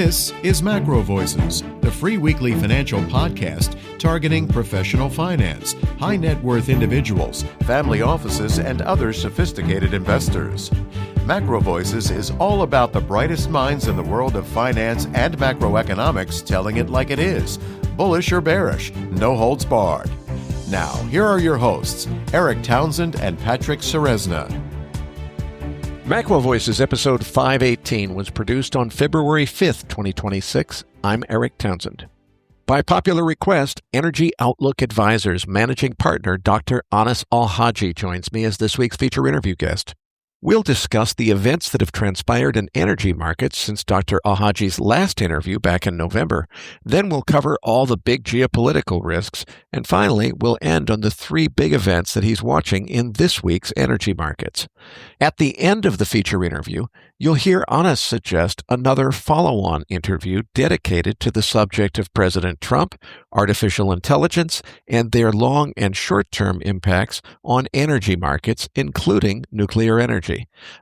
This is MacroVoices, the free weekly financial podcast targeting professional finance, high net worth individuals, family offices, and other sophisticated investors. MacroVoices is all about the brightest minds in the world of finance and macroeconomics telling it like it is, bullish or bearish, no holds barred. Now, here are your hosts, Eric Townsend and Patrick Ceresna. MacroVoices episode 518 was produced on February 5th, 2026. I'm Eric Townsend. By popular request, Energy Outlook Advisors managing partner Dr. Anas Alhajji joins me as this week's feature interview guest. We'll discuss the events that have transpired in energy markets since Dr. Alhajji's last interview back in November. Then we'll cover all the big geopolitical risks. And finally, we'll end on the three big events that he's watching in this week's energy markets. At the end of the feature interview, you'll hear Anas suggest another follow-on interview dedicated to the subject of President Trump, artificial intelligence, and their long and short-term impacts on energy markets, including nuclear energy.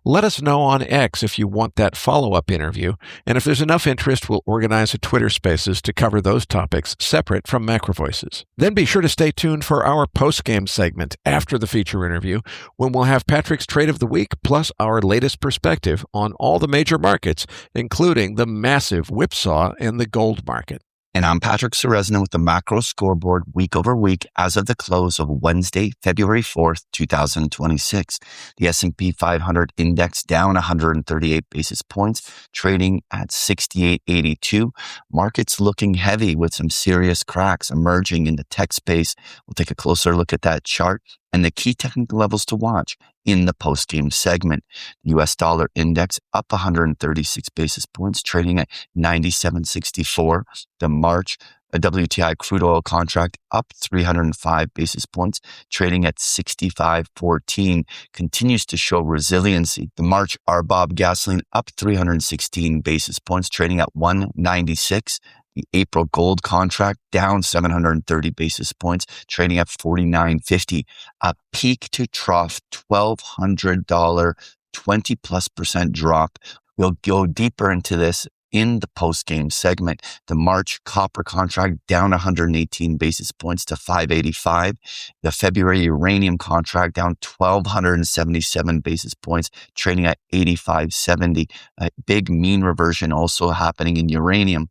Let us know on X if you want that follow-up interview, and if there's enough interest, we'll organize a Twitter Spaces to cover those topics separate from MacroVoices. Then be sure to stay tuned for our post-game segment after the feature interview, when we'll have Patrick's Trade of the Week plus our latest perspective on all the major markets, including the massive whipsaw in the gold market. And I'm Patrick Ceresna with the Macro Scoreboard week over week as of the close of Wednesday, February 4th, 2026. The S&P 500 index down 138 basis points, trading at 68.82. Markets looking heavy with some serious cracks emerging in the tech space. We'll take a closer look at that chart and the key technical levels to watch in the post-game segment. The U.S. dollar index up 136 basis points, trading at 97.64. The March WTI crude oil contract up 305 basis points, trading at 65.14, continues to show resiliency. The March RBOB gasoline up 316 basis points, trading at 196. The April gold contract down 730 basis points, trading at 49.50, a peak to trough $1,200, 20+% drop. We'll go deeper into this in the post-game segment. The March copper contract down 118 basis points to 585. The February uranium contract down 1,277 basis points, trading at 85.70. A big mean reversion also happening in uranium.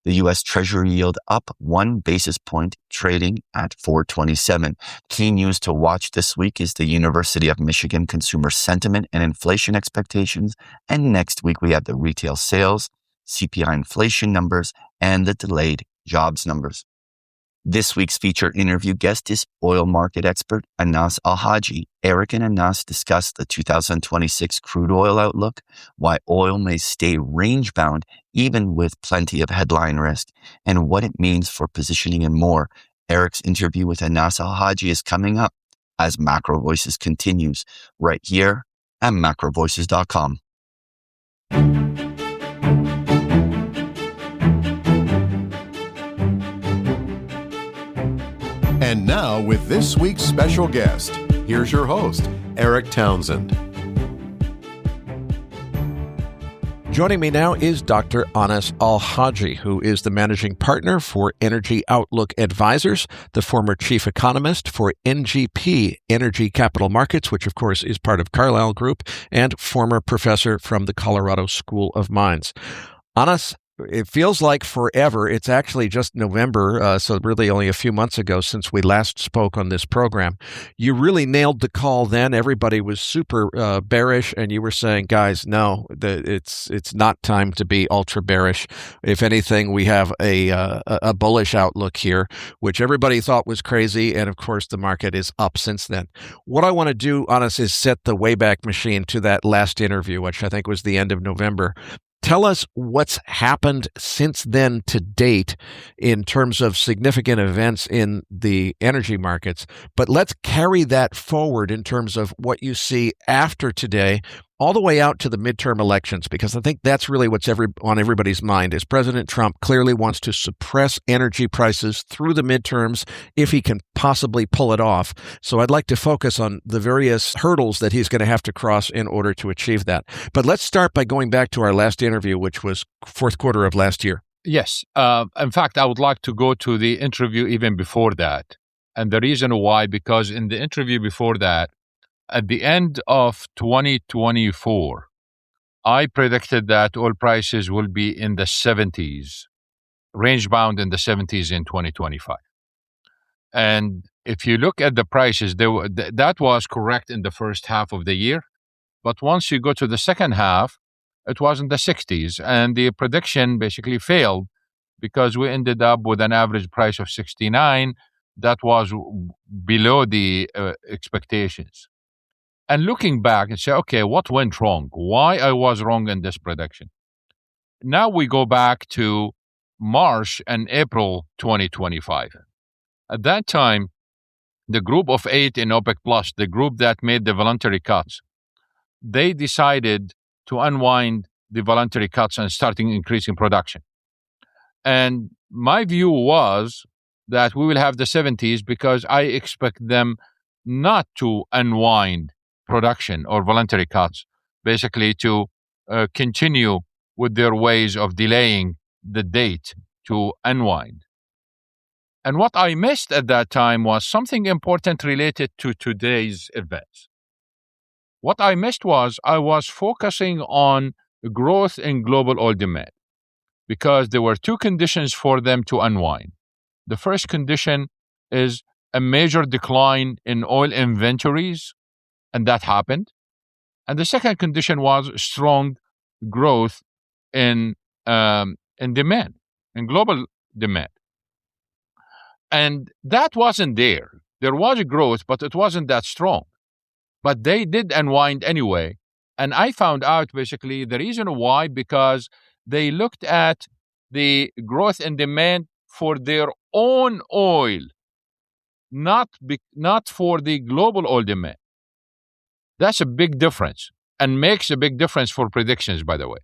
The U.S. Treasury yield up 1 basis point, trading at 4.27. Key news to watch this week is the University of Michigan consumer sentiment and inflation expectations. And next week, we have the retail sales, CPI inflation numbers, and the delayed jobs numbers. This week's featured interview guest is oil market expert Anas Alhajji. Eric and Anas discuss the 2026 crude oil outlook, why oil may stay range-bound even with plenty of headline risk, and what it means for positioning and more. Eric's interview with Anas Alhajji is coming up as MacroVoices continues right here at MacroVoices.com. And now, with this week's special guest, here's your host, Eric Townsend. Joining me now is Dr. Anas Alhajji, who is the managing partner for Energy Outlook Advisors, the former chief economist for NGP Energy Capital Markets, which of course is part of Carlyle Group, and former professor from the Colorado School of Mines. Anas, it feels like forever. It's actually just November, so really only a few months ago since we last spoke on this program. You really nailed the call then. Everybody was super bearish, and you were saying, guys, no, it's not time to be ultra bearish. If anything, we have a bullish outlook here, which everybody thought was crazy, and of course the market is up since then. What I want to do, Anas, is set the Wayback Machine to that last interview, which I think was the end of November. Tell us what's happened since then to date in terms of significant events in the energy markets, but let's carry that forward in terms of what you see after today all the way out to the midterm elections, because I think that's really what's on everybody's mind, is President Trump clearly wants to suppress energy prices through the midterms if he can possibly pull it off. So I'd like to focus on the various hurdles that he's going to have to cross in order to achieve that. But let's start by going back to our last interview, which was fourth quarter of last year. Yes. In fact, I would like to go to the interview even before that. And the reason why, because in the interview before that, at the end of 2024, I predicted that oil prices will be in the 70s, range bound in the 70s in 2025. And if you look at the prices, that was correct in the first half of the year. But once you go to the second half, it was in the 60s. And the prediction basically failed because we ended up with an average price of 69 that was below the expectations. And looking back and say, okay, what went wrong? Why I was wrong in this prediction? Now we go back to March and April 2025. At that time, the group of 8 in OPEC Plus, the group that made the voluntary cuts, they decided to unwind the voluntary cuts and starting increasing production. And my view was that we will have the 70s because I expect them not to unwind production or voluntary cuts, basically to continue with their ways of delaying the date to unwind. And what I missed at that time was something important related to today's events. What I missed was I was focusing on growth in global oil demand because there were 2 conditions for them to unwind. The first condition is a major decline in oil inventories, and that happened. And the second condition was strong growth in demand, in global demand. And that wasn't there. There was a growth, but it wasn't that strong. But they did unwind anyway. And I found out basically the reason why, because they looked at the growth in demand for their own oil, not for the global oil demand. That's a big difference and makes a big difference for predictions, by the way.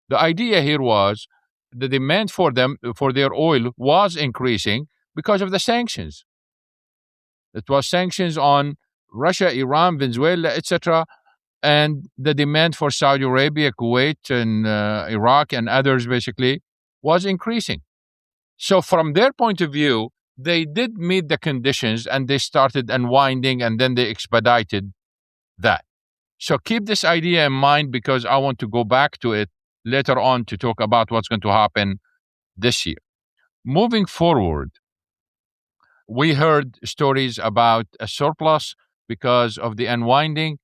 The idea here was the demand for their oil was increasing because of the sanctions. It was sanctions on Russia, Iran, Venezuela, etc. And the demand for Saudi Arabia, Kuwait, and Iraq and others basically was increasing. So from their point of view, they did meet the conditions and they started unwinding and then they expedited that. So keep this idea in mind because I want to go back to it later on to talk about what's going to happen this year. Moving forward, we heard stories about a surplus because of the unwinding,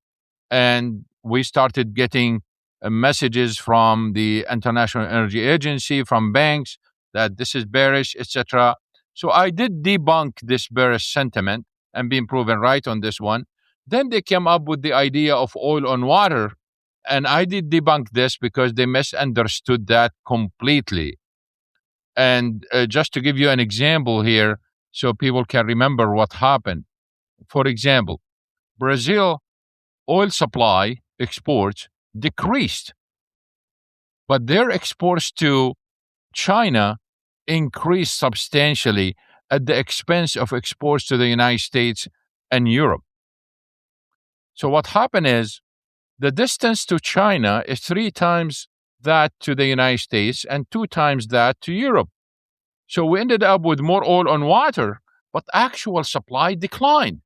and we started getting messages from the International Energy Agency, from banks, that this is bearish, etc. So I did debunk this bearish sentiment and been proven right on this one. Then they came up with the idea of oil on water, and I did debunk this because they misunderstood that completely. And just to give you an example here, so people can remember what happened. For example, Brazil oil supply exports decreased, but their exports to China increased substantially at the expense of exports to the United States and Europe. So what happened is the distance to China is 3 times that to the United States and 2 times that to Europe. So we ended up with more oil on water, but actual supply declined.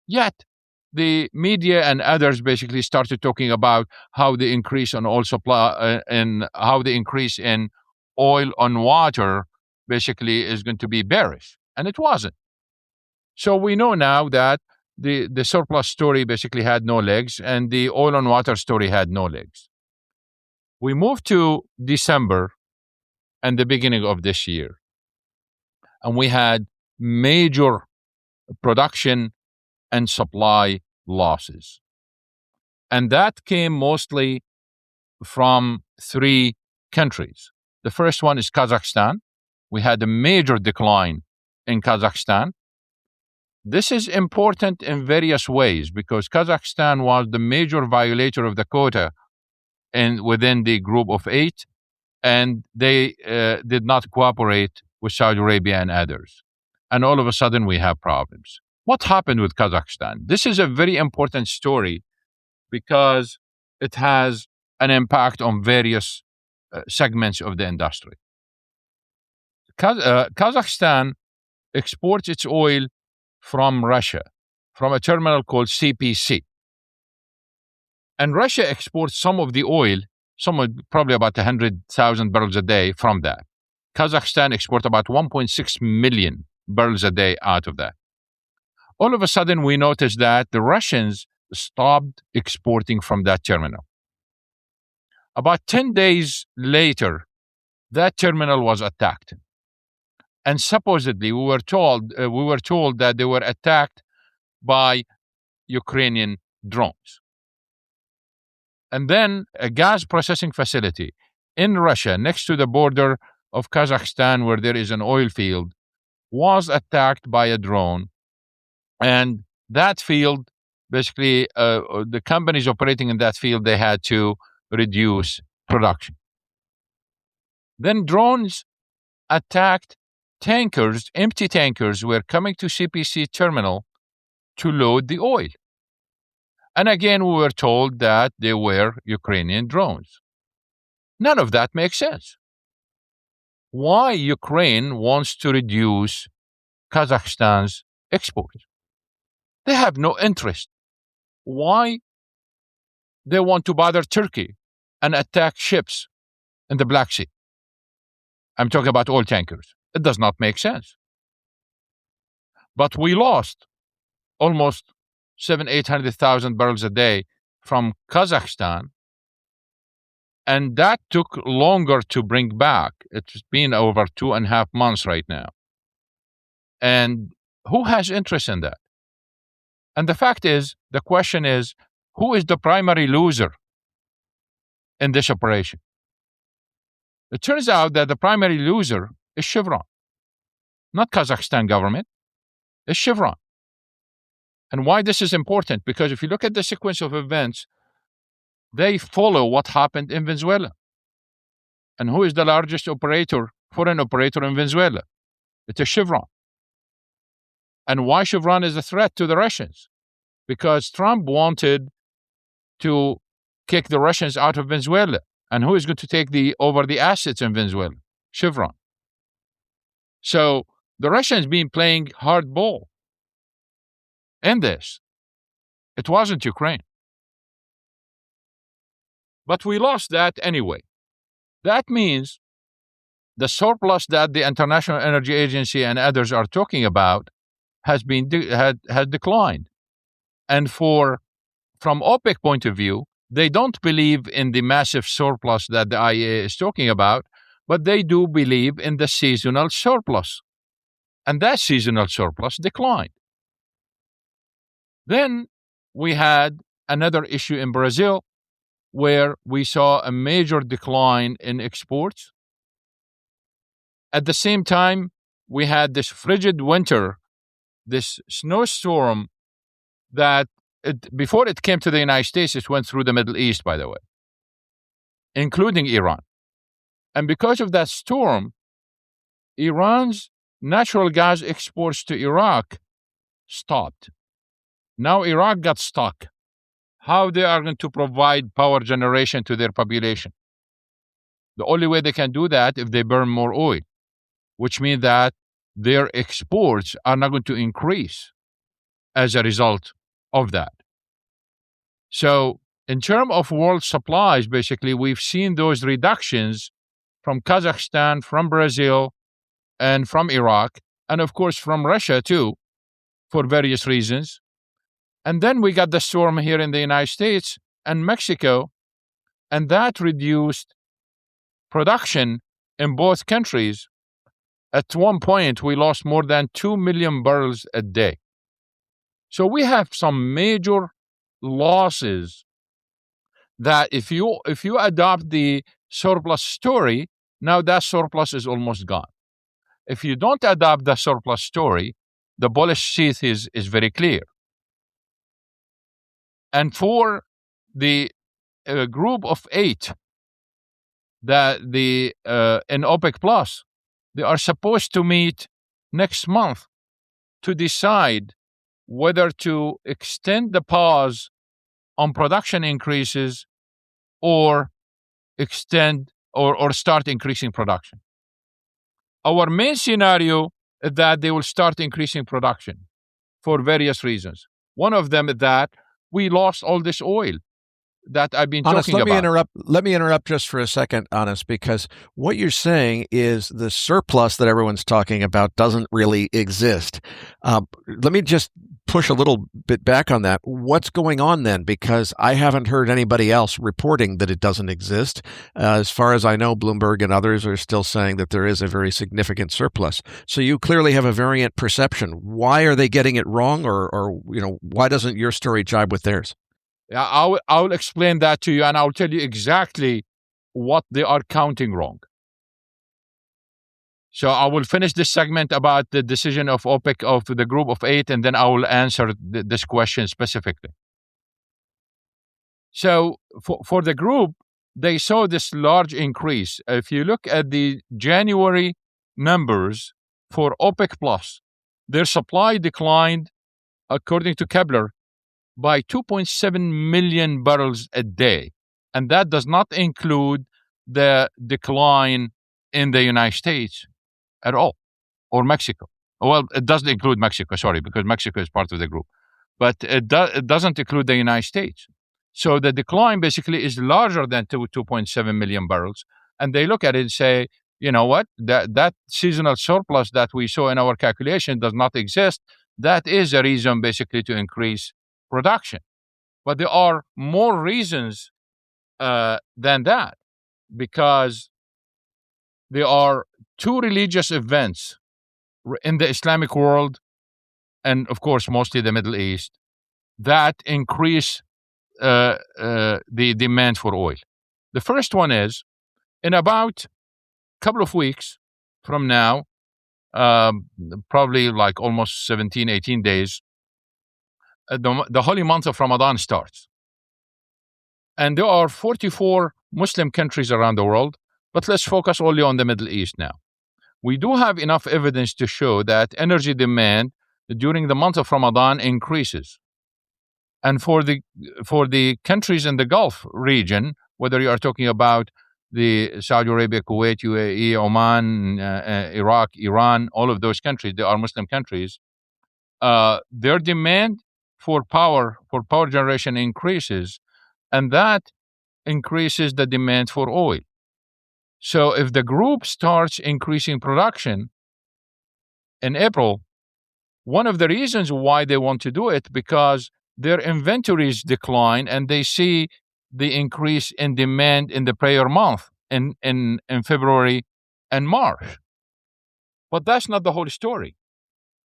Yet the media and others basically started talking about how the increase on oil supply and how the increase in oil on water basically is going to be bearish. And it wasn't. So we know now that the surplus story basically had no legs and the oil on water story had no legs. We moved to December and the beginning of this year, and we had major production and supply losses. And that came mostly from 3 countries. The first one is Kazakhstan. We had a major decline in Kazakhstan. This is important in various ways because Kazakhstan was the major violator of the quota within the group of 8, and they did not cooperate with Saudi Arabia and others. And all of a sudden, we have problems. What happened with Kazakhstan? This is a very important story because it has an impact on various segments of the industry. Kazakhstan exports its oil from Russia, from a terminal called CPC. And Russia exports some of the oil, probably about 100,000 barrels a day from that. Kazakhstan exports about 1.6 million barrels a day out of that. All of a sudden, we noticed that the Russians stopped exporting from that terminal. About 10 days later, that terminal was attacked. And supposedly, we were told that they were attacked by Ukrainian drones. And then a gas processing facility in Russia, next to the border of Kazakhstan, where there is an oil field, was attacked by a drone. And that field, basically, the companies operating in that field, they had to reduce production. Then drones attacked tankers, empty tankers were coming to CPC terminal to load the oil. And again, we were told that they were Ukrainian drones. None of that makes sense. Why Ukraine wants to reduce Kazakhstan's exports? They have no interest. Why they want to bother Turkey and attack ships in the Black Sea? I'm talking about oil tankers. It does not make sense. But we lost almost 800,000 barrels a day from Kazakhstan, and that took longer to bring back. It's been over 2.5 months right now. And who has interest in that? And the fact is, the question is, who is the primary loser in this operation? It turns out that the primary loser is Chevron, not Kazakhstan government, it's Chevron. And why this is important? Because if you look at the sequence of events, they follow what happened in Venezuela. And who is the largest foreign operator in Venezuela? It is Chevron. And why Chevron is a threat to the Russians? Because Trump wanted to kick the Russians out of Venezuela. And who is going to take over the assets in Venezuela? Chevron. So the Russians been playing hardball in this. It wasn't Ukraine. But we lost that anyway. That means the surplus that the International Energy Agency and others are talking about has declined. And from OPEC point of view, they don't believe in the massive surplus that the IEA is talking about, but they do believe in the seasonal surplus. And that seasonal surplus declined. Then we had another issue in Brazil where we saw a major decline in exports. At the same time, we had this frigid winter, this snowstorm that before it came to the United States, it went through the Middle East, by the way, including Iran. And because of that storm, Iran's natural gas exports to Iraq stopped. Now Iraq got stuck. How they are going to provide power generation to their population? The only way they can do that if they burn more oil, which means that their exports are not going to increase as a result of that. So in terms of world supplies, basically, we've seen those reductions from Kazakhstan, from Brazil, and from Iraq, and of course from Russia too, for various reasons. And then we got the storm here in the United States and Mexico, and that reduced production in both countries. At one point, we lost more than 2 million barrels a day. So we have some major losses that if you adopt the surplus story, now that surplus is almost gone. If you don't adopt the surplus story, the bullish sheath is very clear. And for the group of 8, that in OPEC Plus, they are supposed to meet next month to decide whether to extend the pause on production increases or extend or start increasing production. Our main scenario is that they will start increasing production for various reasons. One of them is that we lost all this oil that I've been Anas, talking about. Let me interrupt just for a second, Anas, because what you're saying is the surplus that everyone's talking about doesn't really exist. Let me just push a little bit back on that. What's going on then? Because I haven't heard anybody else reporting that it doesn't exist. As far as I know, Bloomberg and others are still saying that there is a very significant surplus. So you clearly have a variant perception. Why are they getting it wrong, or why doesn't your story jibe with theirs? Yeah, I will explain that to you, and I'll tell you exactly what they are counting wrong. So I will finish this segment about the decision of OPEC, of the group of 8, and then I will answer this question specifically. So for the group, they saw this large increase. If you look at the January numbers for OPEC Plus, their supply declined, according to Kepler, by 2.7 million barrels a day. And that does not include the decline in the United States at all, or Mexico. Well, it doesn't include Mexico, sorry, because Mexico is part of the group. But it doesn't include the United States. So the decline basically is larger than 2.7 million barrels. And they look at it and say, you know what, that seasonal surplus that we saw in our calculation does not exist. That is a reason basically to increase production. But there are more reasons than that, because there are 2 religious events in the Islamic world, and of course mostly the Middle East, that increase the demand for oil. The first one is, in about a couple of weeks from now, probably like almost 17, 18 days, the holy month of Ramadan starts. And there are 44 Muslim countries around the world, but let's focus only on the Middle East now. We do have enough evidence to show that energy demand during the month of Ramadan increases. And for the countries in the Gulf region, whether you are talking about the Saudi Arabia, Kuwait, UAE, Oman, Iraq, Iran, all of those countries, they are Muslim countries, their demand for power generation increases, and that increases the demand for oil. So if the group starts increasing production in April, one of the reasons why they want to do it, because their inventories decline and they see the increase in demand in the prior month, in February and March. But that's not the whole story.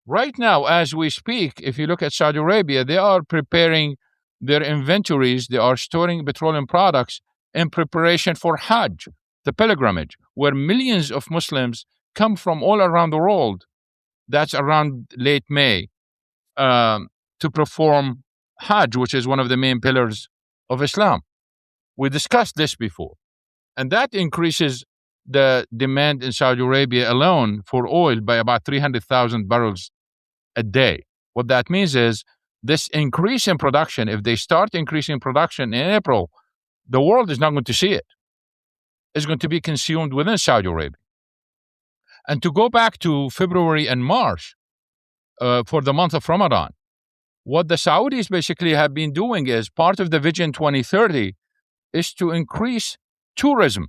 Right now, as we speak, if you look at Saudi Arabia, they are preparing their inventories. They are storing petroleum products in preparation for Hajj, the pilgrimage, where millions of Muslims come from all around the world. That's around late May, to perform Hajj, which is one of the main pillars of Islam. We discussed this before. And that increases the demand in Saudi Arabia alone for oil by about 300,000 barrels a day. What that means is this increase in production, if they start increasing production in April, the world is not going to see it. It's going to be consumed within Saudi Arabia. And to go back to February and March, for the month of Ramadan, what the Saudis basically have been doing is part of the Vision 2030 is to increase tourism.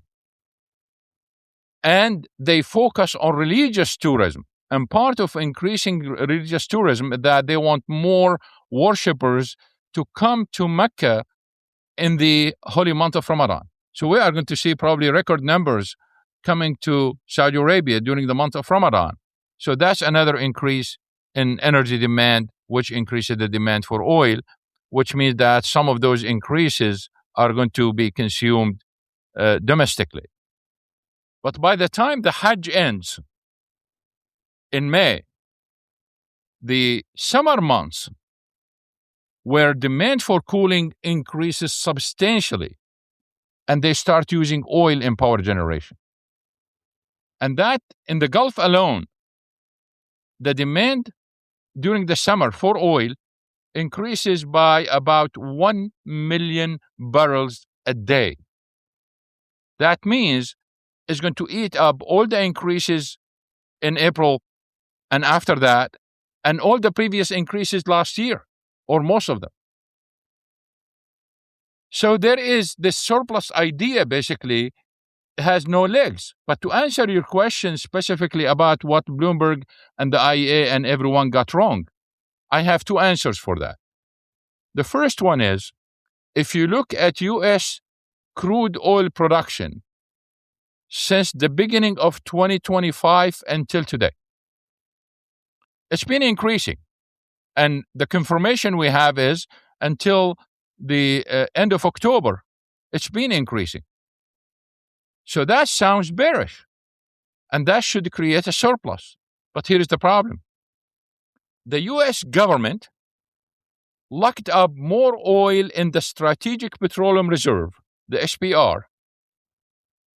And they focus on religious tourism. And part of increasing religious tourism is that they want more worshippers to come to Mecca in the holy month of Ramadan. So we are going to see probably record numbers coming to Saudi Arabia during the month of Ramadan. So that's another increase in energy demand, which increases the demand for oil, which means that some of those increases are going to be consumed domestically. But by the time the Hajj ends in May, the summer months where demand for cooling increases substantially, and they start using oil in power generation. And that in the Gulf alone, the demand during the summer for oil increases by about 1 million barrels a day. That means it's going to eat up all the increases in April and after that, and all the previous increases last year, or most of them. So there is this surplus idea basically has no legs. But to answer your question specifically about what Bloomberg and the IEA and everyone got wrong, I have two answers for that. The first one is, if you look at U.S. crude oil production since the beginning of 2025 until today, it's been increasing. And the confirmation we have is until the end of October, it's been increasing. So that sounds bearish, and that should create a surplus. But here is the problem. The U.S. government locked up more oil in the Strategic Petroleum Reserve, the SPR,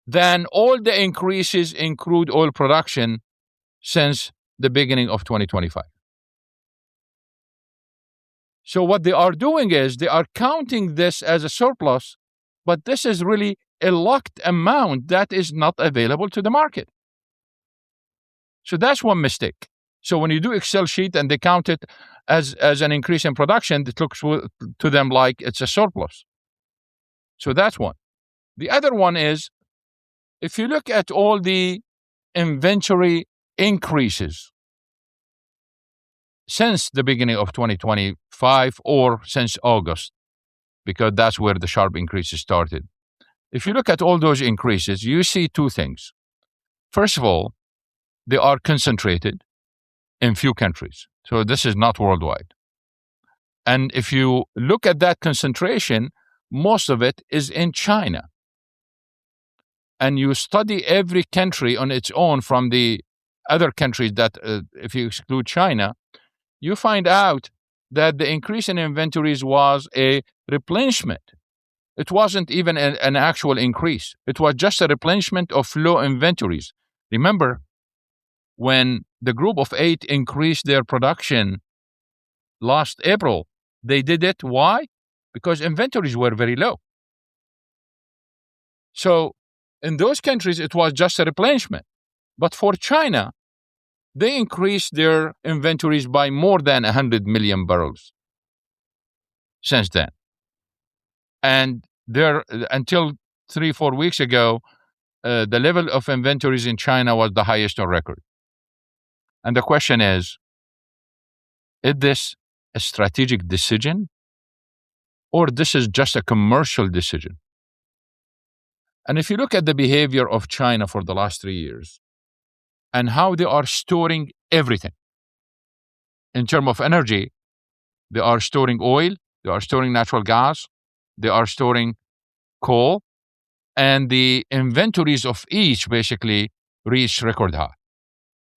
than all the increases in crude oil production since the beginning of 2025. So what they are doing is they are counting this as a surplus, but this is really a locked amount that is not available to the market. So that's one mistake. So when you do Excel sheet and they count it as an increase in production, it looks to them like it's a surplus. So that's one. The other one is, if you look at all the inventory increases since the beginning of 2025 or since August, because that's where the sharp increases started. If you look at all those increases, you see two things. First of all, they are concentrated in few countries. So this is not worldwide. And if you look at that concentration, most of it is in China. And you study every country on its own from the other countries that, if you exclude China, you find out that the increase in inventories was a replenishment. It wasn't even an actual increase. It was just a replenishment of low inventories. Remember, when the group of 8 increased their production last April, they did it. Why? Because inventories were very low. So in those countries, it was just a replenishment. But for China, they increased their inventories by more than 100 million barrels since then. And there, until 3-4 weeks ago, the level of inventories in China was the highest on record. And the question is this a strategic decision, or this is just a commercial decision? And if you look at the behavior of China for the last 3 years and how they are storing everything in terms of energy, they are storing oil, they are storing natural gas, they are storing coal, and the inventories of each basically reach record high.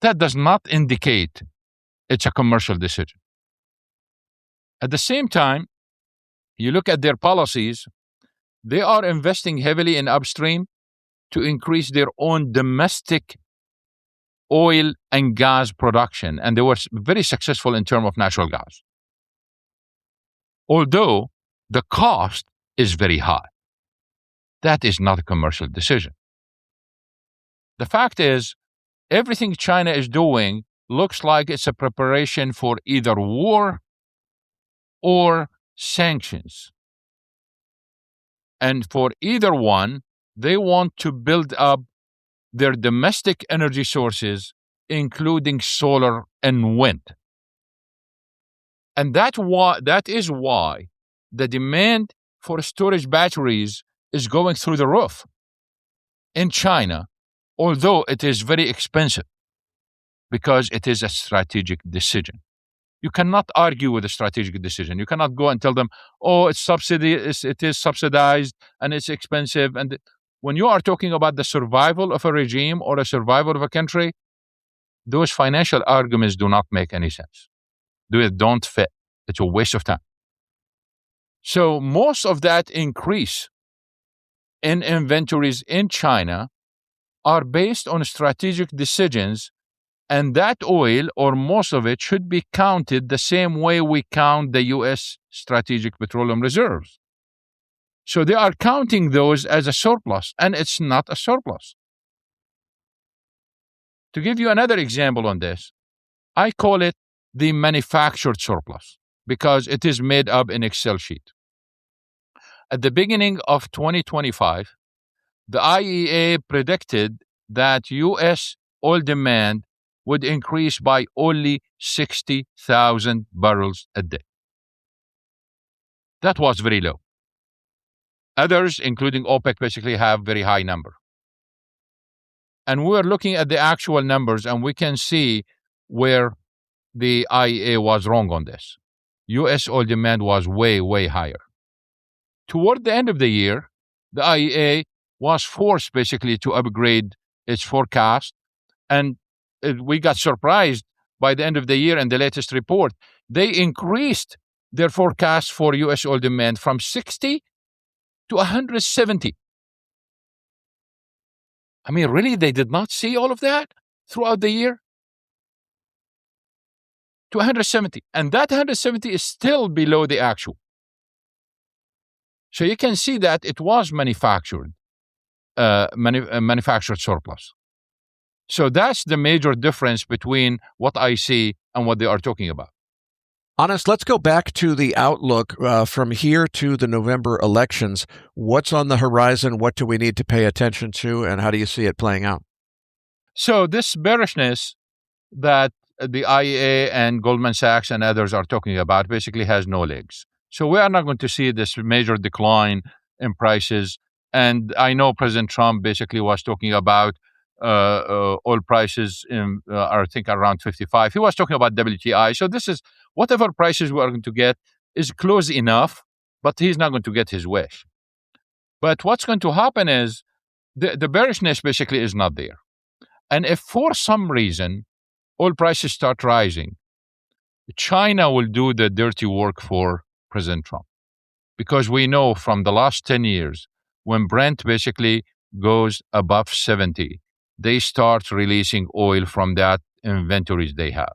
That does not indicate it's a commercial decision. At the same time, you look at their policies, they are investing heavily in upstream to increase their own domestic oil and gas production, and they were very successful in terms of natural gas. Although the cost is very high. That is not a commercial decision. The fact is, everything China is doing looks like it's a preparation for either war or sanctions. And for either one, they want to build up their domestic energy sources, including solar and wind. And that is why the demand for storage batteries is going through the roof in China, although it is very expensive, because it is a strategic decision. You cannot argue with a strategic decision. You cannot go and tell them, oh, it is subsidized and it's expensive. And when you are talking about the survival of a regime or a survival of a country, those financial arguments do not make any sense. don't fit. It's a waste of time. So most of that increase in inventories in China are based on strategic decisions, and that oil, or most of it, should be counted the same way we count the U.S. strategic petroleum reserves. So they are counting those as a surplus, and it's not a surplus. To give you another example on this, I call it the manufactured surplus because it is made up in Excel sheet. At the beginning of 2025, the IEA predicted that U.S. oil demand would increase by only 60,000 barrels a day. That was very low. Others, including OPEC, basically have very high number. And we're looking at the actual numbers, and we can see where the IEA was wrong on this. U.S. oil demand was way, way higher. Toward the end of the year, the IEA was forced basically to upgrade its forecast, and we got surprised by the end of the year in the latest report. They increased their forecast for U.S. oil demand from 60 to 170. I mean, really, they did not see all of that throughout the year? To 170. And that 170 is still below the actual. So you can see that it was manufactured surplus. So that's the major difference between what I see and what they are talking about. Anas, let's go back to the outlook from here to the November elections. What's on the horizon? What do we need to pay attention to? And how do you see it playing out? So this bearishness that the IEA and Goldman Sachs and others are talking about basically has no legs. So we are not going to see this major decline in prices. And I know President Trump basically was talking about oil prices in, I think, around 55. He was talking about WTI. So this is whatever prices we are going to get is close enough, but he's not going to get his wish. But what's going to happen is the bearishness basically is not there. And if for some reason oil prices start rising, China will do the dirty work for President Trump. Because we know from the last 10 years, when Brent basically goes above 70, they start releasing oil from that inventories they have.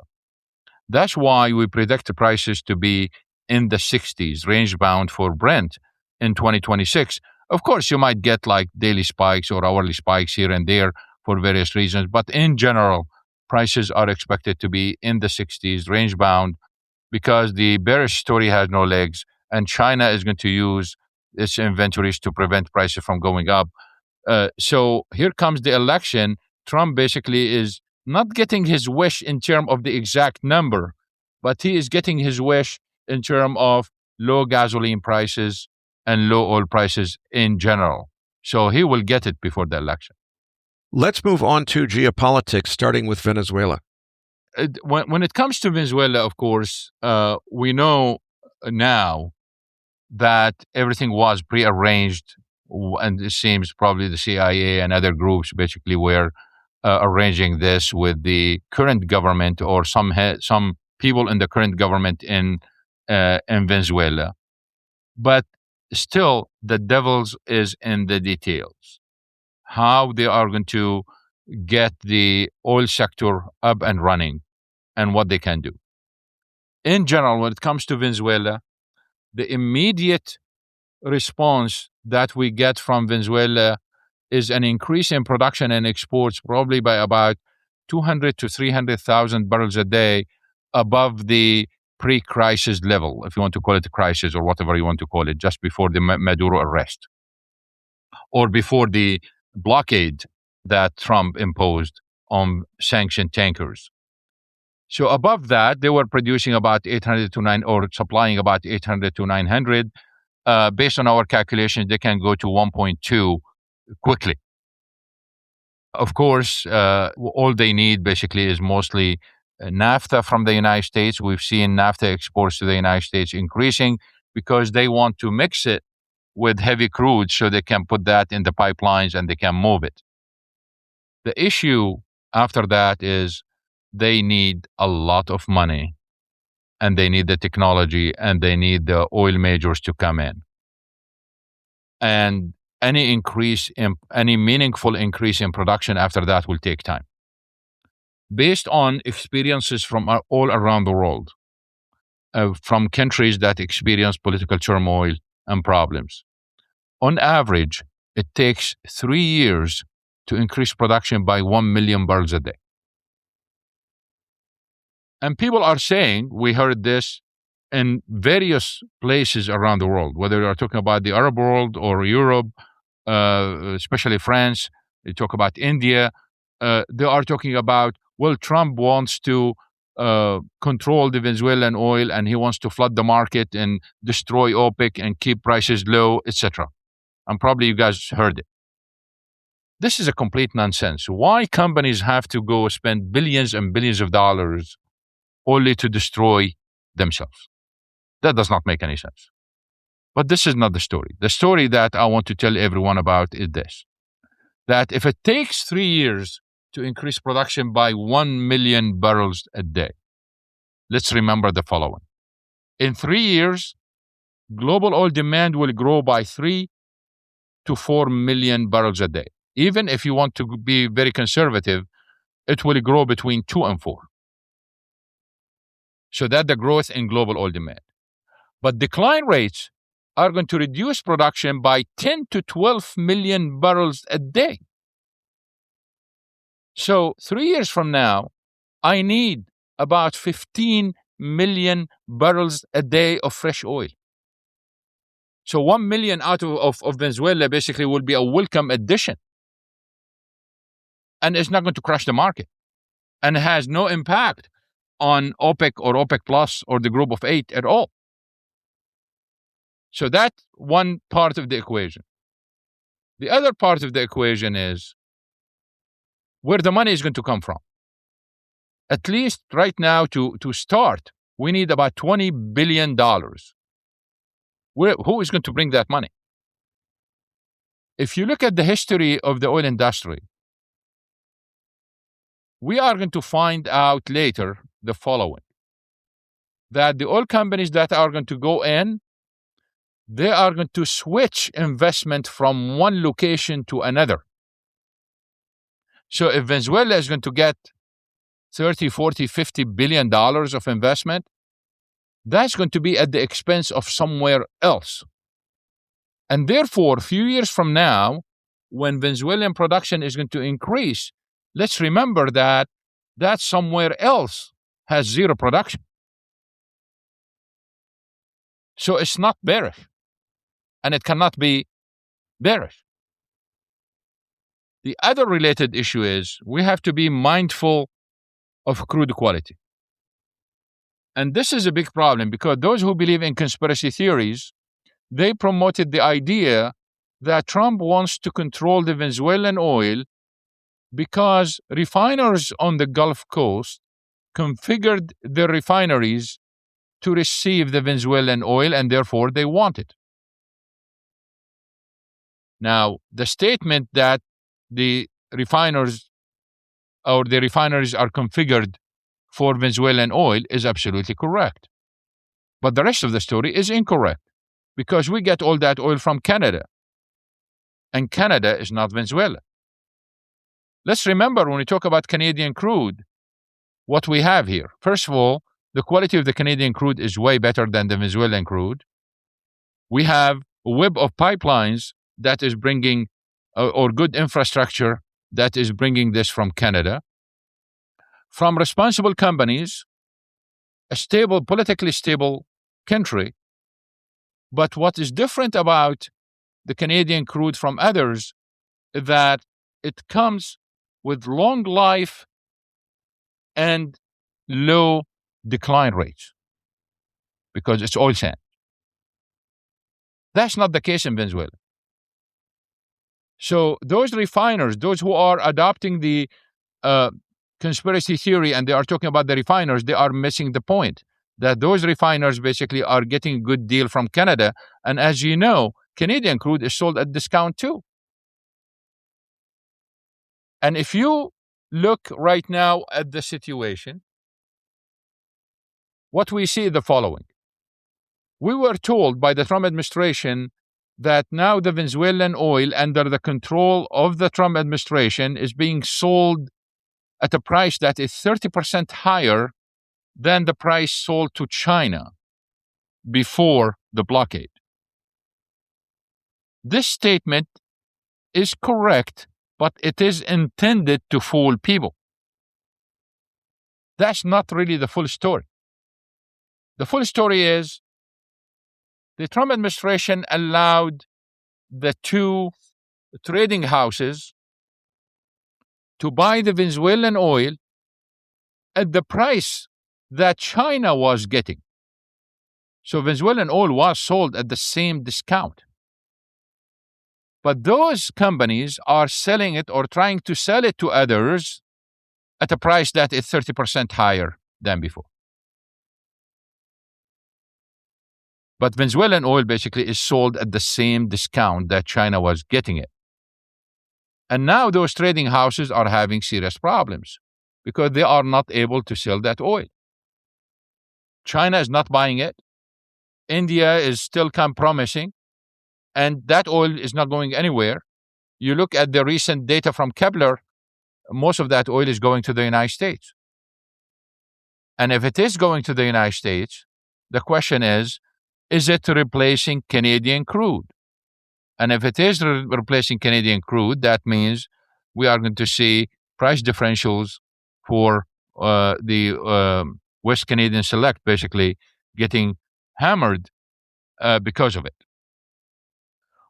That's why we predict the prices to be in the 60s, range bound for Brent in 2026. Of course, you might get like daily spikes or hourly spikes here and there for various reasons, but in general, prices are expected to be in the 60s, range bound, because the bearish story has no legs, and China is going to use its inventories to prevent prices from going up. So here comes the election. Trump basically is not getting his wish in terms of the exact number, but he is getting his wish in terms of low gasoline prices and low oil prices in general. So he will get it before the election. Let's move on to geopolitics, starting with Venezuela. When it comes to Venezuela, of course, we know now that everything was prearranged, and it seems probably the CIA and other groups basically were arranging this with the current government or some people in the current government in Venezuela. But still, the devil's is in the details. How they are going to get the oil sector up and running and what they can do. In general, when it comes to Venezuela, the immediate response that we get from Venezuela is an increase in production and exports, probably by about 200 to 300,000 barrels a day above the pre-crisis level, if you want to call it a crisis or whatever you want to call it, just before the Maduro arrest or before the blockade that Trump imposed on sanctioned tankers. So above that, they were producing about 800 to 9, or supplying about 800 to 900. Based on our calculations, they can go to 1.2 quickly. Of course, all they need basically is mostly naphtha from the United States. We've seen naphtha exports to the United States increasing because they want to mix it with heavy crude so they can put that in the pipelines and they can move it. The issue after that is they need a lot of money and they need the technology, and they need the oil majors to come in. And any meaningful increase in production after that will take time. Based on experiences from all around the world, from countries that experience political turmoil and problems, on average, it takes 3 years to increase production by 1 million barrels a day. And people are saying, we heard this in various places around the world, whether you are talking about the Arab world or Europe, especially France, they talk about India, they are talking about, well, Trump wants to control the Venezuelan oil, and he wants to flood the market and destroy OPEC and keep prices low, etc. And probably you guys heard it. This is a complete nonsense. Why companies have to go spend billions and billions of dollars only to destroy themselves? That does not make any sense. But this is not the story. The story that I want to tell everyone about is this: that if it takes 3 years to increase production by 1 million barrels a day, let's remember the following. In 3 years, global oil demand will grow by 3 to 4 million barrels a day. Even if you want to be very conservative, it will grow between 2 and 4. So that's the growth in global oil demand. But decline rates are going to reduce production by 10 to 12 million barrels a day. So 3 years from now, I need about 15 million barrels a day of fresh oil. So 1 million out of Venezuela basically will be a welcome addition. And it's not going to crash the market. And it has no impact on OPEC or OPEC Plus or the Group of 8 at all. So that's one part of the equation. The other part of the equation is where the money is going to come from. At least right now, to start, we need about $20 billion. Who is going to bring that money? If you look at the history of the oil industry, we are going to find out later the following: that the oil companies that are going to go in, they are going to switch investment from one location to another. So if Venezuela is going to get 30, 40, 50 billion dollars of investment, that's going to be at the expense of somewhere else. And therefore, a few years from now, when Venezuelan production is going to increase, let's remember that somewhere else has zero production. So it's not bearish, and it cannot be bearish. The other related issue is we have to be mindful of crude quality. And this is a big problem because those who believe in conspiracy theories, they promoted the idea that Trump wants to control the Venezuelan oil because refiners on the Gulf Coast configured their refineries to receive the Venezuelan oil, and therefore they want it. Now, the statement that the refineries are configured for Venezuelan oil is absolutely correct. But the rest of the story is incorrect because we get all that oil from Canada, and Canada is not Venezuela. Let's remember when we talk about Canadian crude, what we have here. First of all, the quality of the Canadian crude is way better than the Venezuelan crude. We have a web of pipelines that is bringing, or good infrastructure that is bringing this from Canada, from responsible companies, a stable, politically stable country. But what is different about the Canadian crude from others is that it comes with long life and low decline rates because it's oil sand. That's not the case in Venezuela. So those refiners, those who are adopting the conspiracy theory and they are talking about the refiners, they are missing the point that those refiners basically are getting a good deal from Canada. And as you know, Canadian crude is sold at discount too. And if you look right now at the situation, what we see is the following. We were told by the Trump administration that now the Venezuelan oil under the control of the Trump administration is being sold at a price that is 30% higher than the price sold to China before the blockade. This statement is correct, but it is intended to fool people. That's not really the full story. The full story is the Trump administration allowed the two trading houses to buy the Venezuelan oil at the price that China was getting. So Venezuelan oil was sold at the same discount. But those companies are selling it or trying to sell it to others at a price that is 30% higher than before. But Venezuelan oil basically is sold at the same discount that China was getting it. And now those trading houses are having serious problems because they are not able to sell that oil. China is not buying it. India is still compromising, and that oil is not going anywhere. You look at the recent data from Kepler, most of that oil is going to the United States. And if it is going to the United States, the question is it replacing Canadian crude? And if it is replacing Canadian crude, that means we are going to see price differentials for the West Canadian Select basically getting hammered because of it.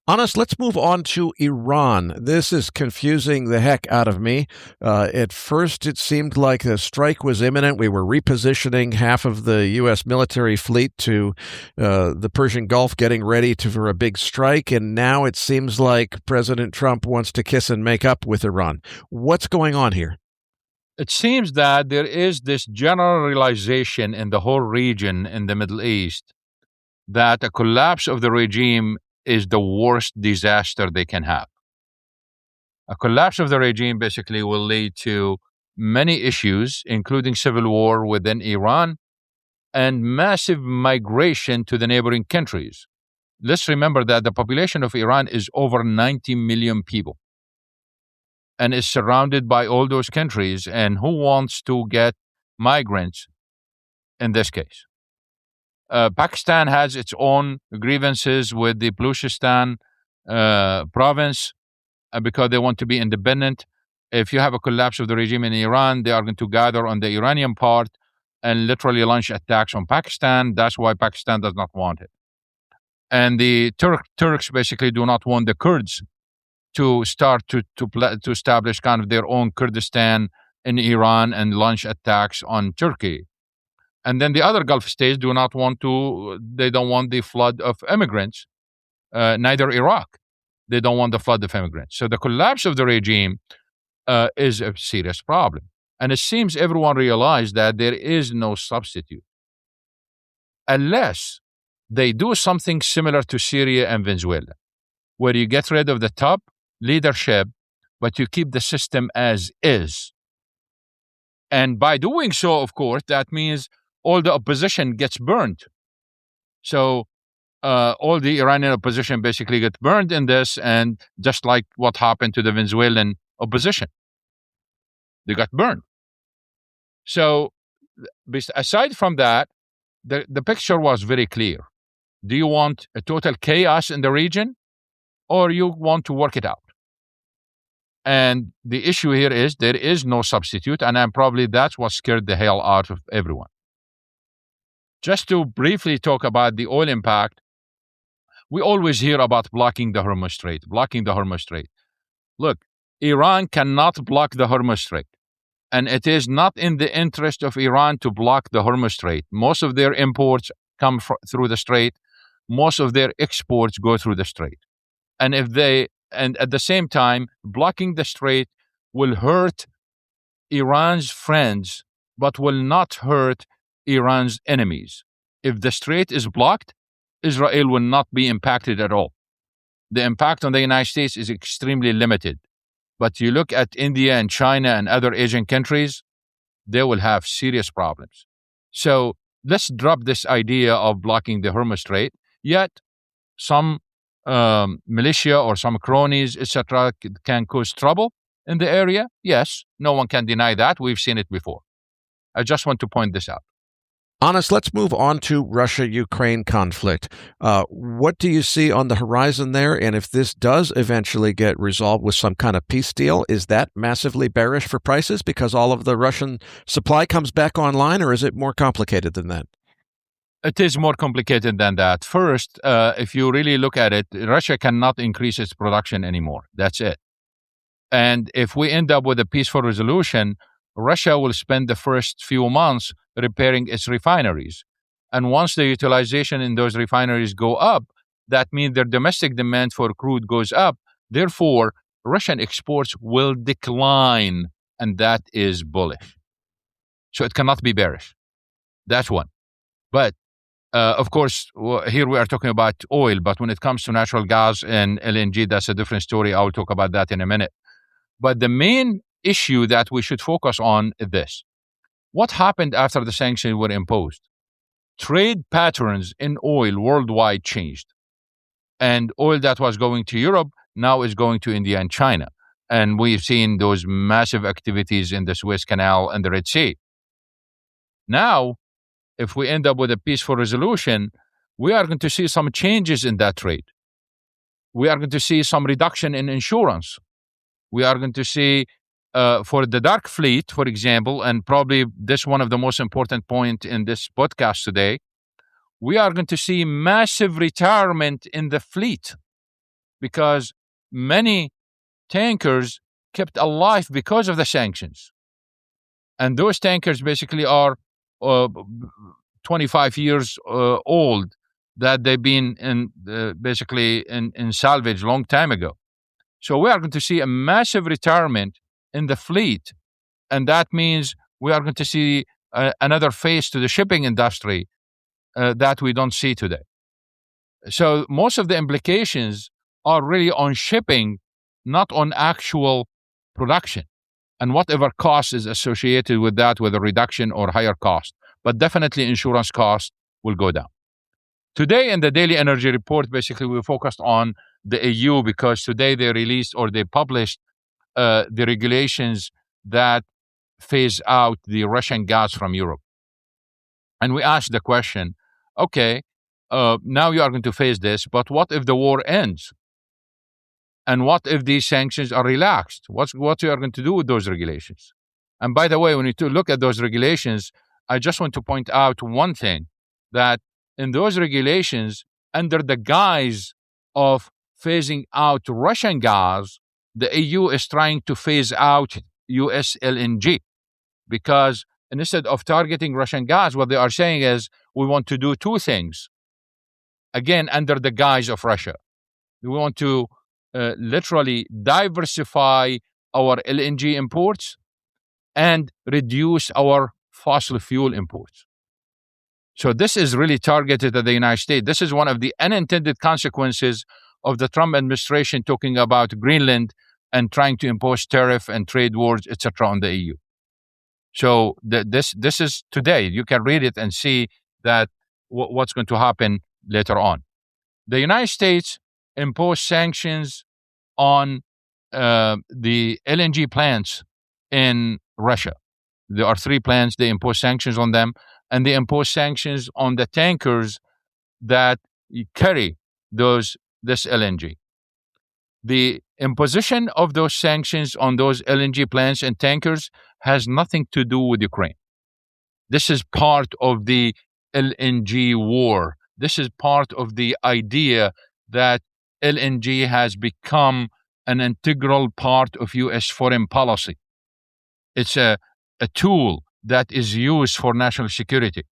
Anas, let's move on to Iran. This is confusing the heck out of me. At first, it seemed like a strike was imminent. We were repositioning half of the U.S. military fleet to the Persian Gulf, getting ready for a big strike. And now it seems like President Trump wants to kiss and make up with Iran. What's going on here? It seems that there is this general realization in the whole region in the Middle East that a collapse of the regime is the worst disaster they can have. A collapse of the regime basically will lead to many issues, including civil war within Iran and massive migration to the neighboring countries. Let's remember that the population of Iran is over 90 million people and is surrounded by all those countries. And who wants to get migrants in this case? Pakistan has its own grievances with the Baluchistan province because they want to be independent. If you have a collapse of the regime in Iran, they are going to gather on the Iranian part and literally launch attacks on Pakistan. That's why Pakistan does not want it. And the Turks basically do not want the Kurds to start to establish kind of their own Kurdistan in Iran and launch attacks on Turkey. And then the other Gulf states they don't want the flood of immigrants, neither Iraq. They don't want the flood of immigrants. So the collapse of the regime is a serious problem. And it seems everyone realized that there is no substitute. Unless they do something similar to Syria and Venezuela, where you get rid of the top leadership, but you keep the system as is. And by doing so, of course, that means all the opposition gets burned. So all the Iranian opposition basically gets burned in this, and just like what happened to the Venezuelan opposition, they got burned. So aside from that, the picture was very clear. Do you want a total chaos in the region, or you want to work it out? And the issue here is there is no substitute, and that's what scared the hell out of everyone. Just to briefly talk about the oil impact, we always hear about blocking the Hormuz Strait. Look, Iran cannot block the Hormuz Strait, and it is not in the interest of Iran to block the Hormuz Strait. Most of their imports come through the strait. Most of their exports go through the strait. And at the same time, blocking the strait will hurt Iran's friends, but will not hurt Iran's enemies. If the strait is blocked, Israel will not be impacted at all. The impact on the United States is extremely limited. But you look at India and China and other Asian countries, they will have serious problems. So let's drop this idea of blocking the Hormuz Strait. Yet some militia or some cronies, etc., can cause trouble in the area. Yes, no one can deny that. We've seen it before. I just want to point this out. Anas, let's move on to Russia-Ukraine conflict. What do you see on the horizon there? And if this does eventually get resolved with some kind of peace deal, is that massively bearish for prices because all of the Russian supply comes back online, or is it more complicated than that? It is more complicated than that. First, if you really look at it, Russia cannot increase its production anymore. That's it. And if we end up with a peaceful resolution, Russia will spend the first few months repairing its refineries. And once the utilization in those refineries go up, that means their domestic demand for crude goes up. Therefore, Russian exports will decline, and that is bullish. So it cannot be bearish. That's one. But of course, here we are talking about oil, but when it comes to natural gas and LNG, that's a different story. I will talk about that in a minute. But the main issue that we should focus on is this. What happened after the sanctions were imposed? Trade patterns in oil worldwide changed. And oil that was going to Europe now is going to India and China. And we've seen those massive activities in the Suez Canal and the Red Sea. Now, if we end up with a peaceful resolution, we are going to see some changes in that trade. We are going to see some reduction in insurance. We are going to see, for the dark fleet, for example, and probably this one of the most important points in this podcast today, we are going to see massive retirement in the fleet because many tankers kept alive because of the sanctions. And those tankers basically are 25 years old, that they've been basically in salvage long time ago. So we are going to see a massive retirement in the fleet. And that means we are going to see another phase to the shipping industry that we don't see today. So most of the implications are really on shipping, not on actual production. And whatever cost is associated with that, with a reduction or higher cost. But definitely insurance costs will go down. Today in the Daily Energy Report, basically we focused on the EU because today they released or they published the regulations that phase out the Russian gas from Europe. And we asked the question, okay, now you are going to phase this, but what if the war ends? And what if these sanctions are relaxed? What you are going to do with those regulations? And by the way, when you look at those regulations, I just want to point out one thing, that in those regulations, under the guise of phasing out Russian gas, the EU is trying to phase out US LNG, because instead of targeting Russian gas, what they are saying is we want to do two things. Again, under the guise of Russia. We want to literally diversify our LNG imports and reduce our fossil fuel imports. So this is really targeted at the United States. This is one of the unintended consequences of the Trump administration talking about Greenland and trying to impose tariff and trade wars, etc., on the EU. So this is today. You can read it and see that what's going to happen later on. The United States imposed sanctions on the LNG plants in Russia. There are 3 plants. They impose sanctions on them, and they impose sanctions on the tankers that carry this LNG. The imposition of those sanctions on those LNG plants and tankers has nothing to do with Ukraine. This is part of the LNG war. This is part of the idea that LNG has become an integral part of U.S. foreign policy. It's a tool that is used for national security.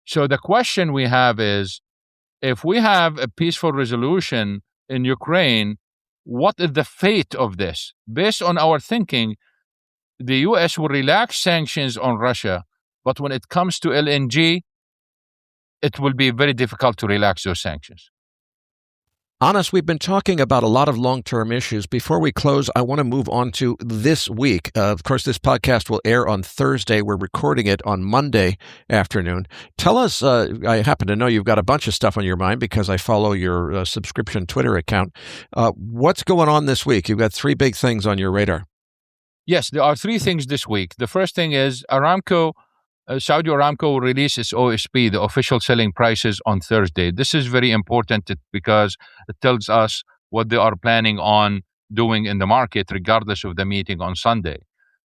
So the question we have is, if we have a peaceful resolution in Ukraine, what is the fate of this? Based on our thinking, the U.S. will relax sanctions on Russia, but when it comes to LNG, it will be very difficult to relax those sanctions. Anas, we've been talking about a lot of long-term issues. Before we close, I want to move on to this week. Of course, this podcast will air on Thursday. We're recording it on Monday afternoon. Tell us, I happen to know you've got a bunch of stuff on your mind because I follow your subscription Twitter account. What's going on this week? You've got three big things on your radar. Yes, there are three things this week. The first thing is Saudi Aramco will release its OSP, the official selling prices, on Thursday. This is very important because it tells us what they are planning on doing in the market, regardless of the meeting on Sunday.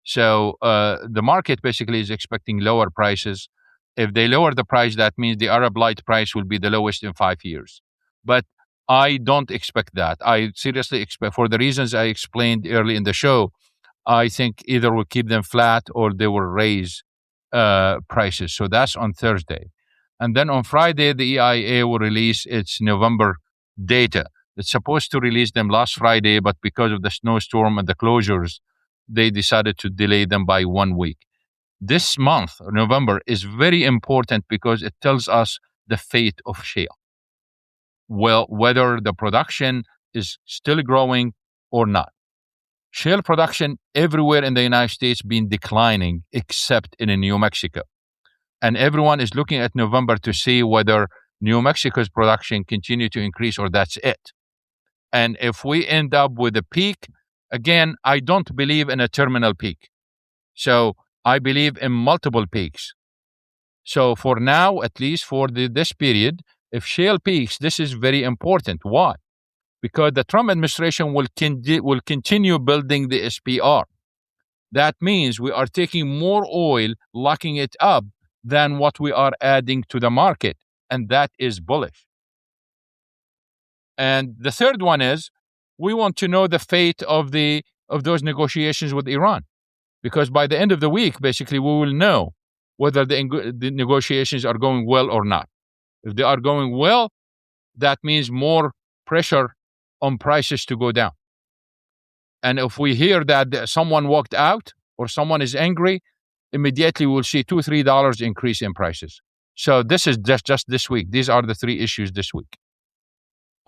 So the market basically is expecting lower prices. If they lower the price, that means the Arab Light price will be the lowest in 5 years. But I don't expect that. I seriously expect, for the reasons I explained early in the show, I think either will keep them flat or they will raise prices. So that's on Thursday. And then on Friday, the EIA will release its November data. It's supposed to release them last Friday, but because of the snowstorm and the closures, they decided to delay them by 1 week. This month, November, is very important because it tells us the fate of shale. Well, whether the production is still growing or not. Shale production everywhere in the United States been declining except in New Mexico. And everyone is looking at November to see whether New Mexico's production continue to increase or that's it. And if we end up with a peak, again, I don't believe in a terminal peak. So I believe in multiple peaks. So for now, at least for this period, if shale peaks, this is very important. Why? Because the Trump administration will continue building the SPR. That means we are taking more oil, locking it up, than what we are adding to the market, and that is bullish. And the third one is we want to know the fate of those negotiations with Iran, because by the end of the week, basically, we will know whether the negotiations are going well or not. If they are going well, that means more pressure on prices to go down. And if we hear that someone walked out or someone is angry, immediately we'll see $2-3 increase in prices. So this is just this week. These are the three issues this week.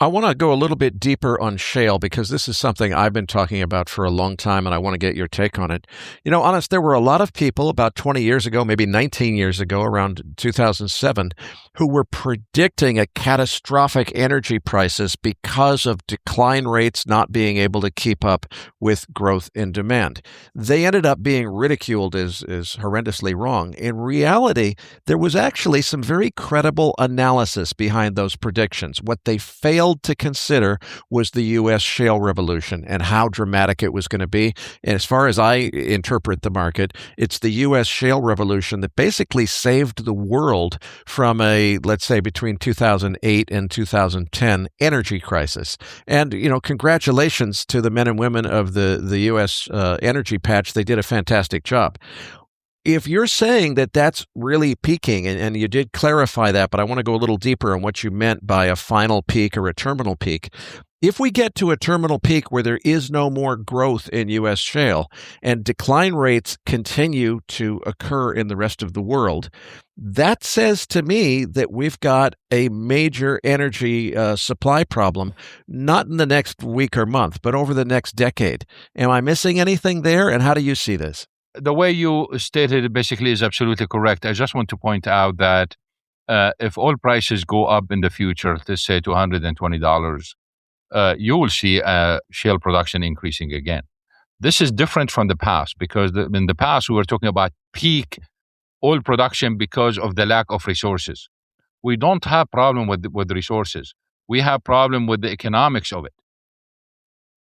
I want to go a little bit deeper on shale because this is something I've been talking about for a long time, and I want to get your take on it. You know, honest, there were a lot of people about 20 years ago, maybe 19 years ago, around 2007, who were predicting a catastrophic energy prices because of decline rates not being able to keep up with growth in demand. They ended up being ridiculed as horrendously wrong. In reality, there was actually some very credible analysis behind those predictions. What they failed to consider was the U.S. shale revolution and how dramatic it was going to be. And as far as I interpret the market, it's the U.S. shale revolution that basically saved the world from a, let's say, between 2008 and 2010 energy crisis. And, you know, congratulations to the men and women of the U.S. Energy patch. They did a fantastic job. If you're saying that that's really peaking, and you did clarify that, but I want to go a little deeper on what you meant by a final peak or a terminal peak. If we get to a terminal peak where there is no more growth in U.S. shale and decline rates continue to occur in the rest of the world, that says to me that we've got a major energy supply problem, not in the next week or month, but over the next decade. Am I missing anything there? And how do you see this? The way you stated it basically is absolutely correct. I just want to point out that if oil prices go up in the future, let's say to $120, you will see shale production increasing again. This is different from the past because in the past we were talking about peak oil production because of the lack of resources. We don't have problem with resources. We have problem with the economics of it.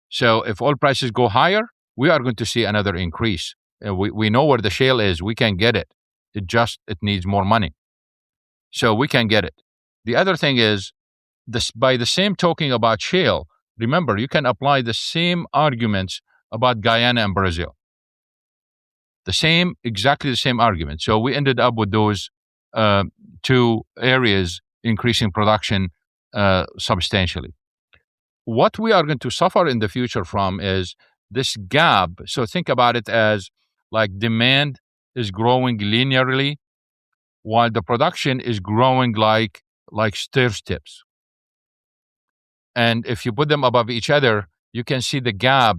So if oil prices go higher, we are going to see another increase. We know where the shale is. We can get it. It needs more money. So we can get it. The other thing is, by the same talking about shale, remember, you can apply the same arguments about Guyana and Brazil. Exactly the same argument. So we ended up with those two areas increasing production substantially. What we are going to suffer in the future from is this gap. So think about it as like demand is growing linearly while the production is growing like stair steps. And if you put them above each other, you can see the gap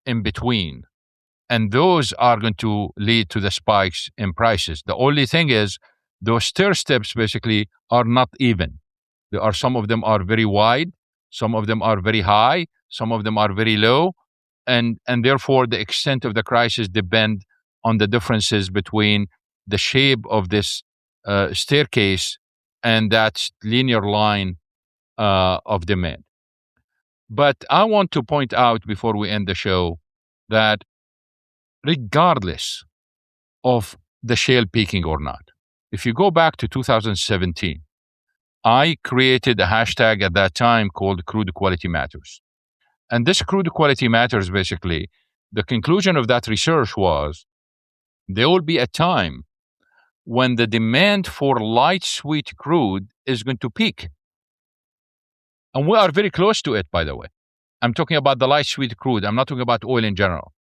in between. And those are going to lead to the spikes in prices. The only thing is, those stair steps basically are not even. Some of them are very wide, some of them are very high, some of them are very low, and therefore the extent of the crisis depend on the differences between the shape of this staircase and that linear line of demand. But I want to point out before we end the show that regardless of the shale peaking or not, if you go back to 2017, I created a hashtag at that time called Crude Quality Matters. And this Crude Quality Matters, basically, the conclusion of that research was there will be a time when the demand for light sweet crude is going to peak. And we are very close to it, by the way. I'm talking about the light sweet crude. I'm not talking about oil in general.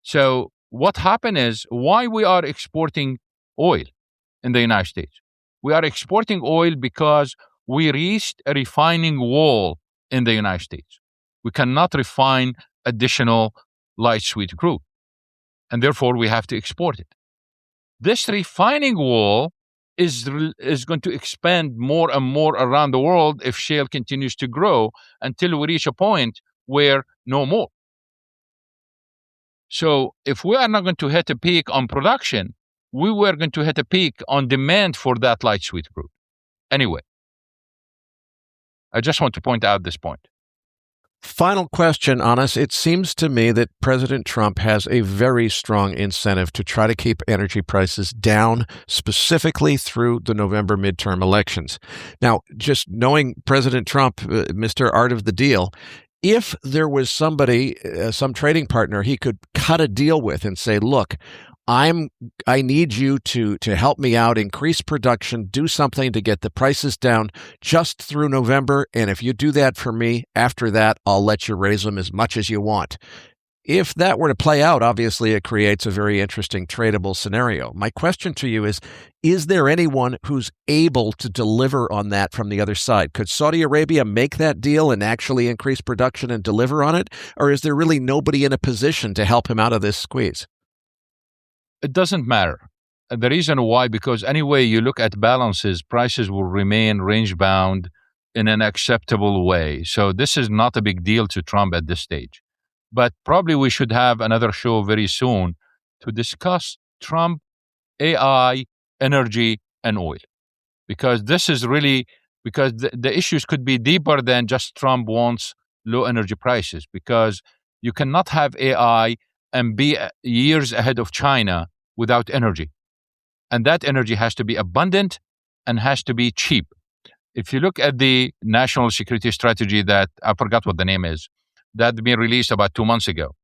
So what happened is, why we are exporting oil in the United States? We are exporting oil because we reached a refining wall in the United States. We cannot refine additional light sweet crude, and therefore we have to export it. This refining wall is going to expand more and more around the world if shale continues to grow until we reach a point where no more. So if we are not going to hit a peak on production, we were going to hit a peak on demand for that light sweet crude. Anyway, I just want to point out this point. Final question, Anas. It seems to me that President Trump has a very strong incentive to try to keep energy prices down, specifically through the November midterm elections. Now, just knowing President Trump, Mr. Art of the Deal, if there was somebody, some trading partner he could cut a deal with and say, look, I need you to help me out, increase production, do something to get the prices down just through November. And if you do that for me, after that, I'll let you raise them as much as you want. If that were to play out, obviously it creates a very interesting tradable scenario. My question to you is there anyone who's able to deliver on that from the other side? Could Saudi Arabia make that deal and actually increase production and deliver on it? Or is there really nobody in a position to help him out of this squeeze? It doesn't matter. The reason why, because anyway you look at balances, prices will remain range bound in an acceptable way. So this is not a big deal to Trump at this stage. But probably we should have another show very soon to discuss Trump, AI, energy, and oil. Because this is really, because the issues could be deeper than just Trump wants low energy prices. Because you cannot have AI and be years ahead of China without energy. And that energy has to be abundant and has to be cheap. If you look at the national security strategy that I forgot what the name is, that been released about 2 months ago,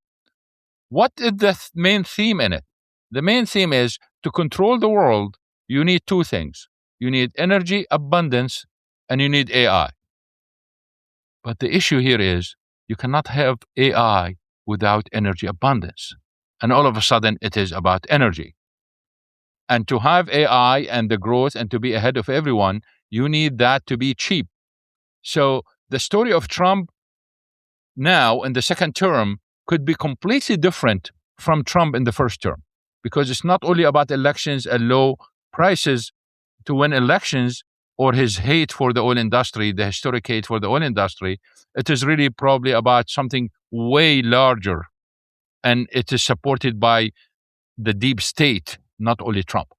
what is the main theme in it? The main theme is to control the world, you need two things. You need energy abundance and you need AI. But the issue here is you cannot have AI without energy abundance. And all of a sudden, it is about energy. And to have AI and the growth and to be ahead of everyone, you need that to be cheap. So the story of Trump now in the second term could be completely different from Trump in the first term, because it's not only about elections and low prices to win elections or his hate for the oil industry, the historic hate for the oil industry. It is really probably about something way larger. And it is supported by the deep state, not only Trump.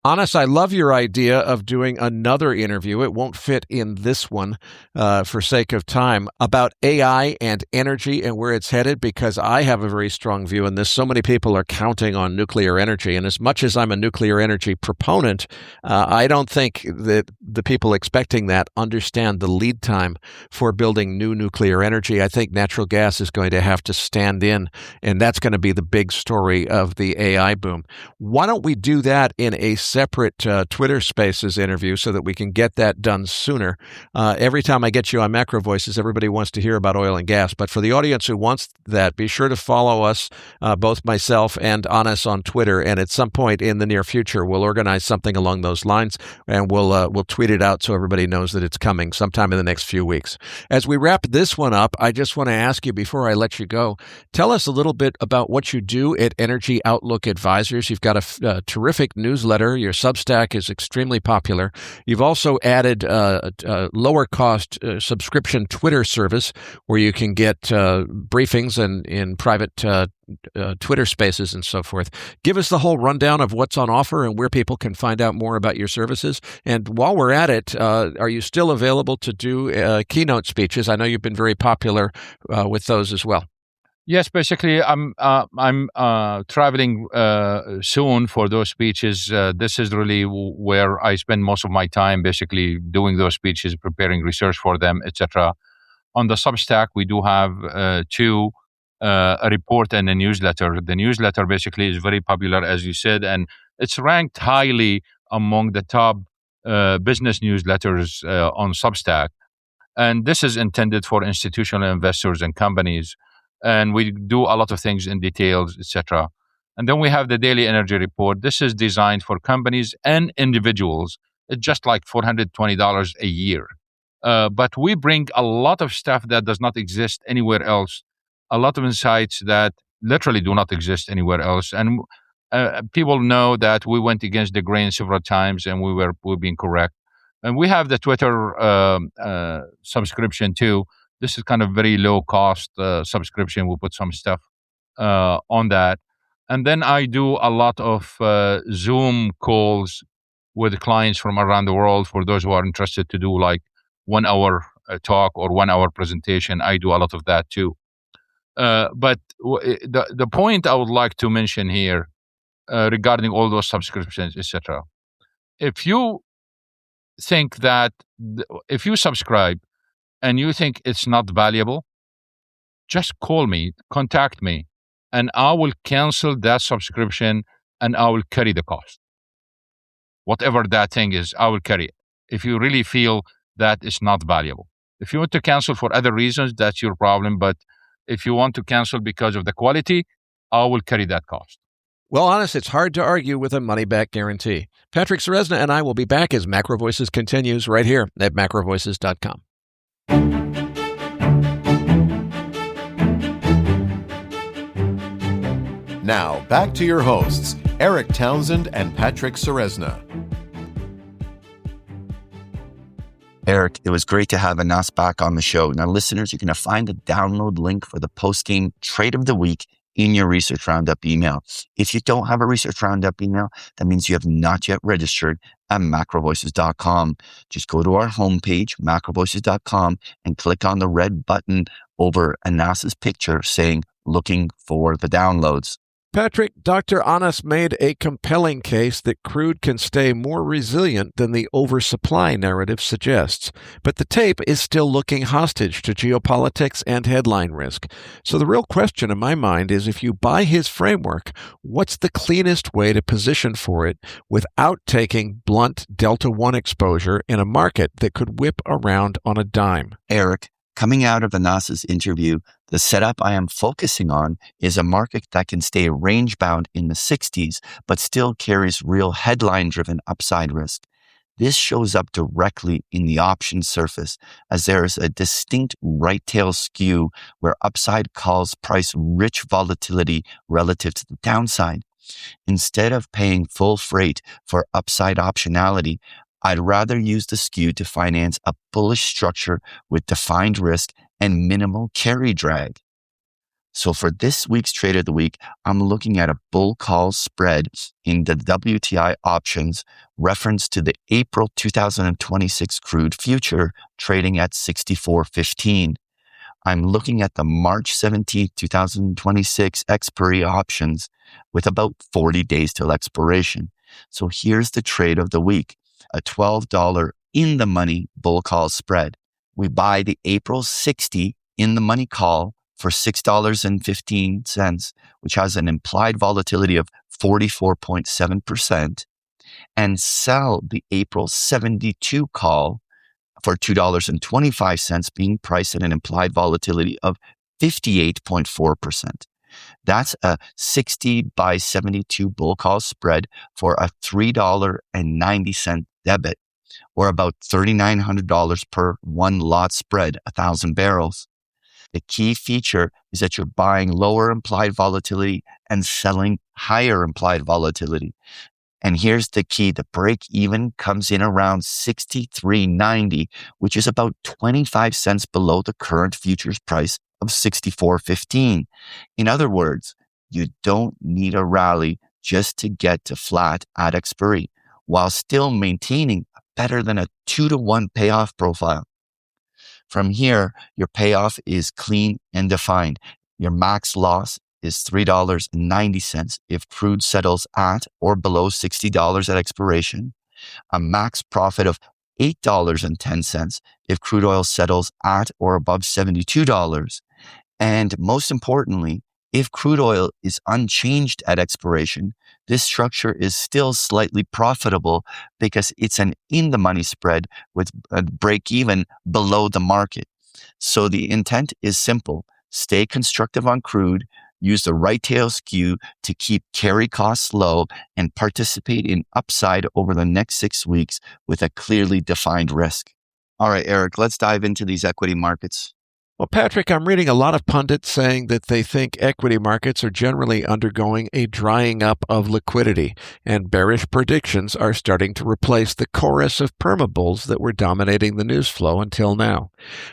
Anas, I love your idea of doing another interview. It won't fit in this one for sake of time, about AI and energy and where it's headed, because I have a very strong view in this. So many people are counting on nuclear energy. And as much as I'm a nuclear energy proponent, I don't think that the people expecting that understand the lead time for building new nuclear energy. I think natural gas is going to have to stand in, and that's going to be the big story of the AI boom. Why don't we do that in a separate Twitter Spaces interview so that we can get that done sooner. Every time I get you on MacroVoices, everybody wants to hear about oil and gas. But for the audience who wants that, be sure to follow us, both myself and Anas, on Twitter. And at some point in the near future, we'll organize something along those lines, and we'll tweet it out so everybody knows that it's coming sometime in the next few weeks. As we wrap this one up, I just want to ask you, before I let you go, tell us a little bit about what you do at Energy Outlook Advisors. You've got a terrific newsletter. Your Substack is extremely popular. You've also added a lower-cost subscription Twitter service where you can get briefings and in private Twitter Spaces and so forth. Give us the whole rundown of what's on offer and where people can find out more about your services. And while we're at it, are you still available to do keynote speeches? I know you've been very popular with those as well. Yes, basically, I'm traveling soon for those speeches. This is really where I spend most of my time, basically doing those speeches, preparing research for them, etc. On the Substack, we do have two. A report and a newsletter. The newsletter basically is very popular, as you said, and it's ranked highly among the top business newsletters on Substack. And this is intended for institutional investors and companies. And we do a lot of things in details, etc. And then we have the daily energy report. This is designed for companies and individuals. It's just like $420 a year. But we bring a lot of stuff that does not exist anywhere else. A lot of insights that literally do not exist anywhere else. And people know that we went against the grain several times and we're being correct. And we have the Twitter subscription too. This is kind of very low cost subscription. We'll put some stuff on that. And then I do a lot of Zoom calls with clients from around the world for those who are interested to do like 1 hour talk or 1 hour presentation. I do a lot of that too. But the point I would like to mention here regarding all those subscriptions, etc. If you think that if you subscribe and you think it's not valuable, just call me, contact me, and I will cancel that subscription and I will carry the cost. Whatever that thing is, I will carry it. If you really feel that it's not valuable. If you want to cancel for other reasons, that's your problem. But if you want to cancel because of the quality, I will carry that cost. Well, honest, it's hard to argue with a money-back guarantee. Patrick Ceresna and I will be back as MacroVoices continues right here at MacroVoices.com. Now, back to your hosts, Eric Townsend and Patrick Ceresna. Eric, it was great to have Anas back on the show. Now, listeners, you're going to find the download link for the post-game trade of the week in your Research Roundup email. If you don't have a Research Roundup email, that means you have not yet registered at MacroVoices.com. Just go to our homepage, MacroVoices.com, and click on the red button over Anas's picture saying, looking for the downloads. Patrick, Dr. Anas made a compelling case that crude can stay more resilient than the oversupply narrative suggests, but the tape is still looking hostage to geopolitics and headline risk. So the real question in my mind is, if you buy his framework, what's the cleanest way to position for it without taking blunt Delta One exposure in a market that could whip around on a dime? Eric, coming out of Anas's interview, the setup I am focusing on is a market that can stay range-bound in the 60s, but still carries real headline-driven upside risk. This shows up directly in the option surface, as there is a distinct right-tail skew where upside calls price rich volatility relative to the downside. Instead of paying full freight for upside optionality, I'd rather use the skew to finance a bullish structure with defined risk and minimal carry drag. So for this week's Trade of the Week, I'm looking at a bull call spread in the WTI options reference to the April 2026 crude future trading at 64.15. I'm looking at the March 17, 2026 expiry options with about 40 days till expiration. So here's the trade of the week. A $12 in the money bull call spread. We buy the April 60 in the money call for $6.15, which has an implied volatility of 44.7%. and sell the April 72 call for $2.25, being priced at an implied volatility of 58.4%. That's a 60 by 72 bull call spread for a $3.90 debit, or about $3,900 per one lot spread, 1,000 barrels. The key feature is that you're buying lower implied volatility and selling higher implied volatility. And here's the key. The break even comes in around 63.90, which is about 25 cents below the current futures price of 64.15. In other words, you don't need a rally just to get to flat at expiry, while still maintaining better than a 2-to-1 payoff profile. From here, your payoff is clean and defined. Your max loss is $3.90 if crude settles at or below $60 at expiration, a max profit of $8.10 if crude oil settles at or above $72, and most importantly, if crude oil is unchanged at expiration, this structure is still slightly profitable because it's an in-the-money spread with a break-even below the market. So the intent is simple. Stay constructive on crude, use the right tail skew to keep carry costs low, and participate in upside over the next 6 weeks with a clearly defined risk. All right, Eric, let's dive into these equity markets. Well, Patrick, I'm reading a lot of pundits saying that they think equity markets are generally undergoing a drying up of liquidity, and bearish predictions are starting to replace the chorus of permabulls that were dominating the news flow until now.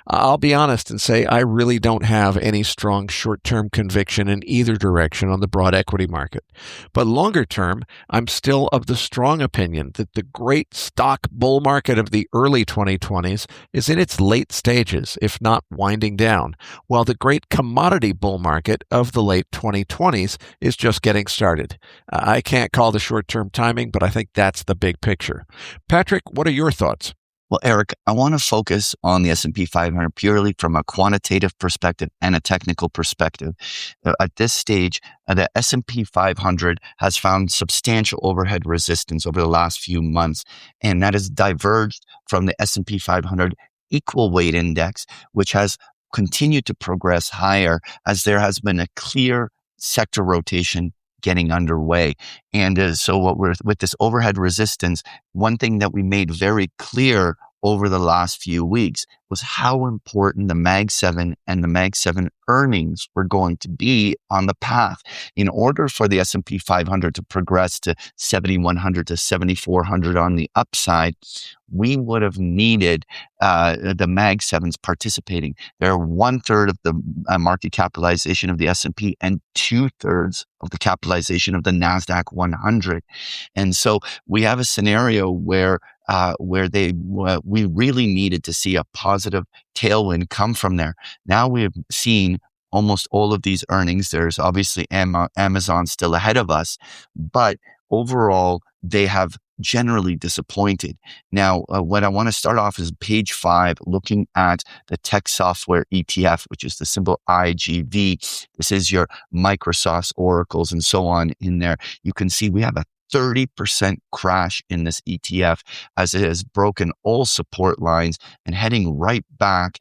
I'll be honest and say I really don't have any strong short-term conviction in either direction on the broad equity market. But longer term, I'm still of the strong opinion that the great stock bull market of the early 2020s is in its late stages, if not winding down, while the great commodity bull market of the late 2020s is just getting started. I can't call the short-term timing, but I think that's the big picture. Patrick, what are your thoughts? Well, Eric, I want to focus on the S&P 500 purely from a quantitative perspective and a technical perspective. At this stage, the S&P 500 has found substantial overhead resistance over the last few months, and that has diverged from the S&P 500 equal weight index, which has continued to progress higher as there has been a clear sector rotation getting underway. And so what we're with this overhead resistance, one thing that we made very clear over the last few weeks was how important the Mag 7 and the Mag 7 earnings were going to be on the path. In order for the S&P 500 to progress to 7,100 to 7,400 on the upside, we would have needed the Mag 7s participating. They're 1/3 of the market capitalization of the S&P and 2/3 of the capitalization of the NASDAQ 100. And so we have a scenario where we really needed to see a positive tailwind come from there. Now we have seen almost all of these earnings. There's obviously Amazon still ahead of us, but overall, they have generally disappointed. Now, what I want to start off is page 5, looking at the tech software ETF, which is the symbol IGV. This is your Microsoft's, Oracle's, and so on in there. You can see we have a 30% crash in this ETF as it has broken all support lines and heading right back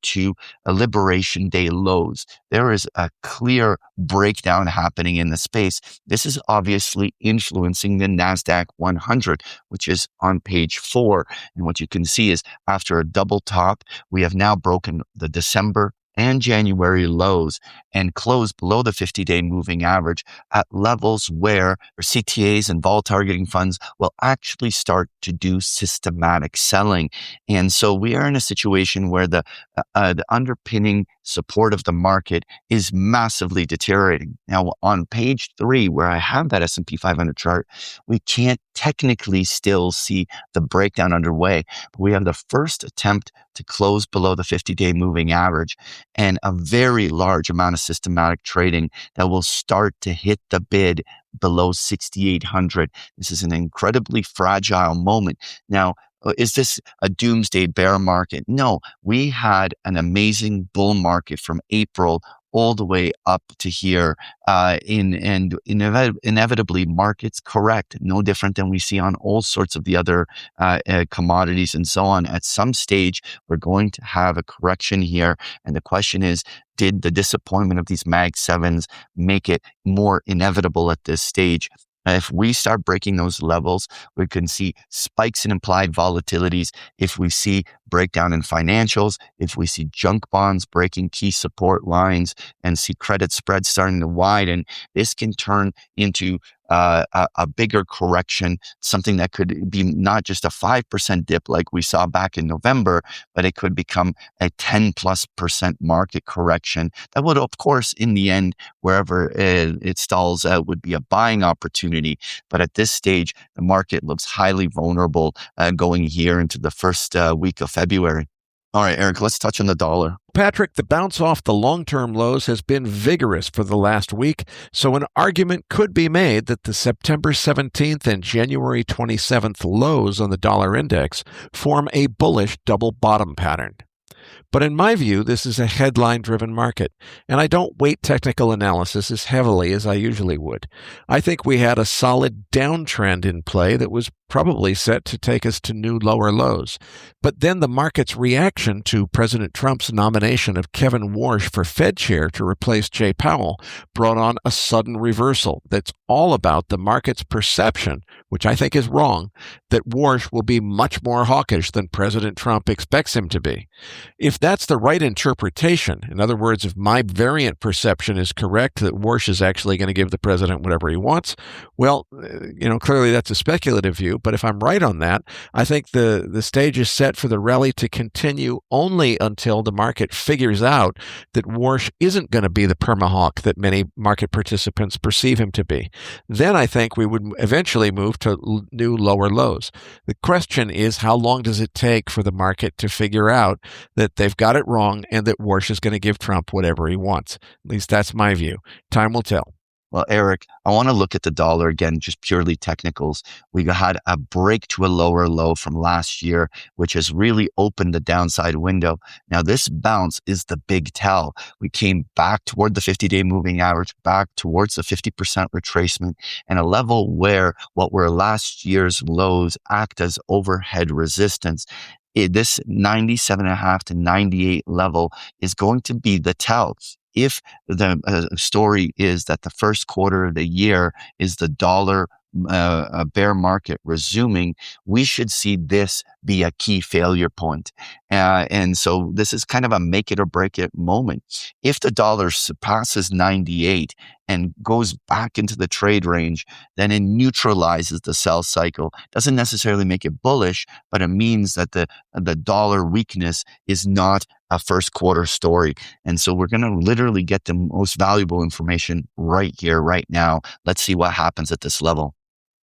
to a Liberation Day lows. There is a clear breakdown happening in the space. This is obviously influencing the NASDAQ 100, which is on page 4. And what you can see is after a double top, we have now broken the December and January lows and closed below the 50-day moving average at levels where CTAs and vol targeting funds will actually start to do systematic selling. And so we are in a situation where the underpinning support of the market is massively deteriorating. Now, on page 3, where I have that S&P 500 chart, we can't technically still see the breakdown underway, but we have the first attempt to close below the 50-day moving average and a very large amount of systematic trading that will start to hit the bid below 6,800. This is an incredibly fragile moment. Now, is this a doomsday bear market? No, we had an amazing bull market from April all the way up to here. Inevitably, markets correct, no different than we see on all sorts of the other commodities and so on. At some stage, we're going to have a correction here. And the question is, did the disappointment of these Mag 7s make it more inevitable at this stage? If we start breaking those levels, we can see spikes in implied volatilities. If we see breakdown in financials, if we see junk bonds breaking key support lines and see credit spreads starting to widen, this can turn into a bigger correction, something that could be not just a 5% dip like we saw back in November, but it could become a 10+% market correction. That would, of course, in the end, wherever it stalls out, would be a buying opportunity. But at this stage, the market looks highly vulnerable going here into the first week of February. All right, Eric, let's touch on the dollar. Patrick, the bounce off the long-term lows has been vigorous for the last week, so an argument could be made that the September 17th and January 27th lows on the dollar index form a bullish double bottom pattern. But in my view, this is a headline-driven market, and I don't weight technical analysis as heavily as I usually would. I think we had a solid downtrend in play that was probably set to take us to new lower lows. But then the market's reaction to President Trump's nomination of Kevin Warsh for Fed chair to replace Jay Powell brought on a sudden reversal that's all about the market's perception, which I think is wrong, that Warsh will be much more hawkish than President Trump expects him to be. If that's the right interpretation, in other words, if my variant perception is correct that Warsh is actually going to give the president whatever he wants, well, clearly that's a speculative view. But if I'm right on that, I think the stage is set for the rally to continue only until the market figures out that Warsh isn't going to be the permahawk that many market participants perceive him to be. Then I think we would eventually move to new lower lows. The question is, how long does it take for the market to figure out that they've got it wrong and that Warsh is going to give Trump whatever he wants? At least that's my view. Time will tell. Well, Eric, I want to look at the dollar again, just purely technicals. We had a break to a lower low from last year, which has really opened the downside window. Now, this bounce is the big tell. We came back toward the 50-day moving average, back towards the 50% retracement, and a level where what were last year's lows act as overhead resistance. This 97.5 to 98 level is going to be the tell. If the story is that the first quarter of the year is the dollar bear market resuming, we should see this be a key failure point. And so this is kind of a make it or break it moment. If the dollar surpasses 98 and goes back into the trade range, then it neutralizes the sell cycle. Doesn't necessarily make it bullish, but it means that the dollar weakness is not a first quarter story. And so we're going to literally get the most valuable information right here, right now. Let's see what happens at this level.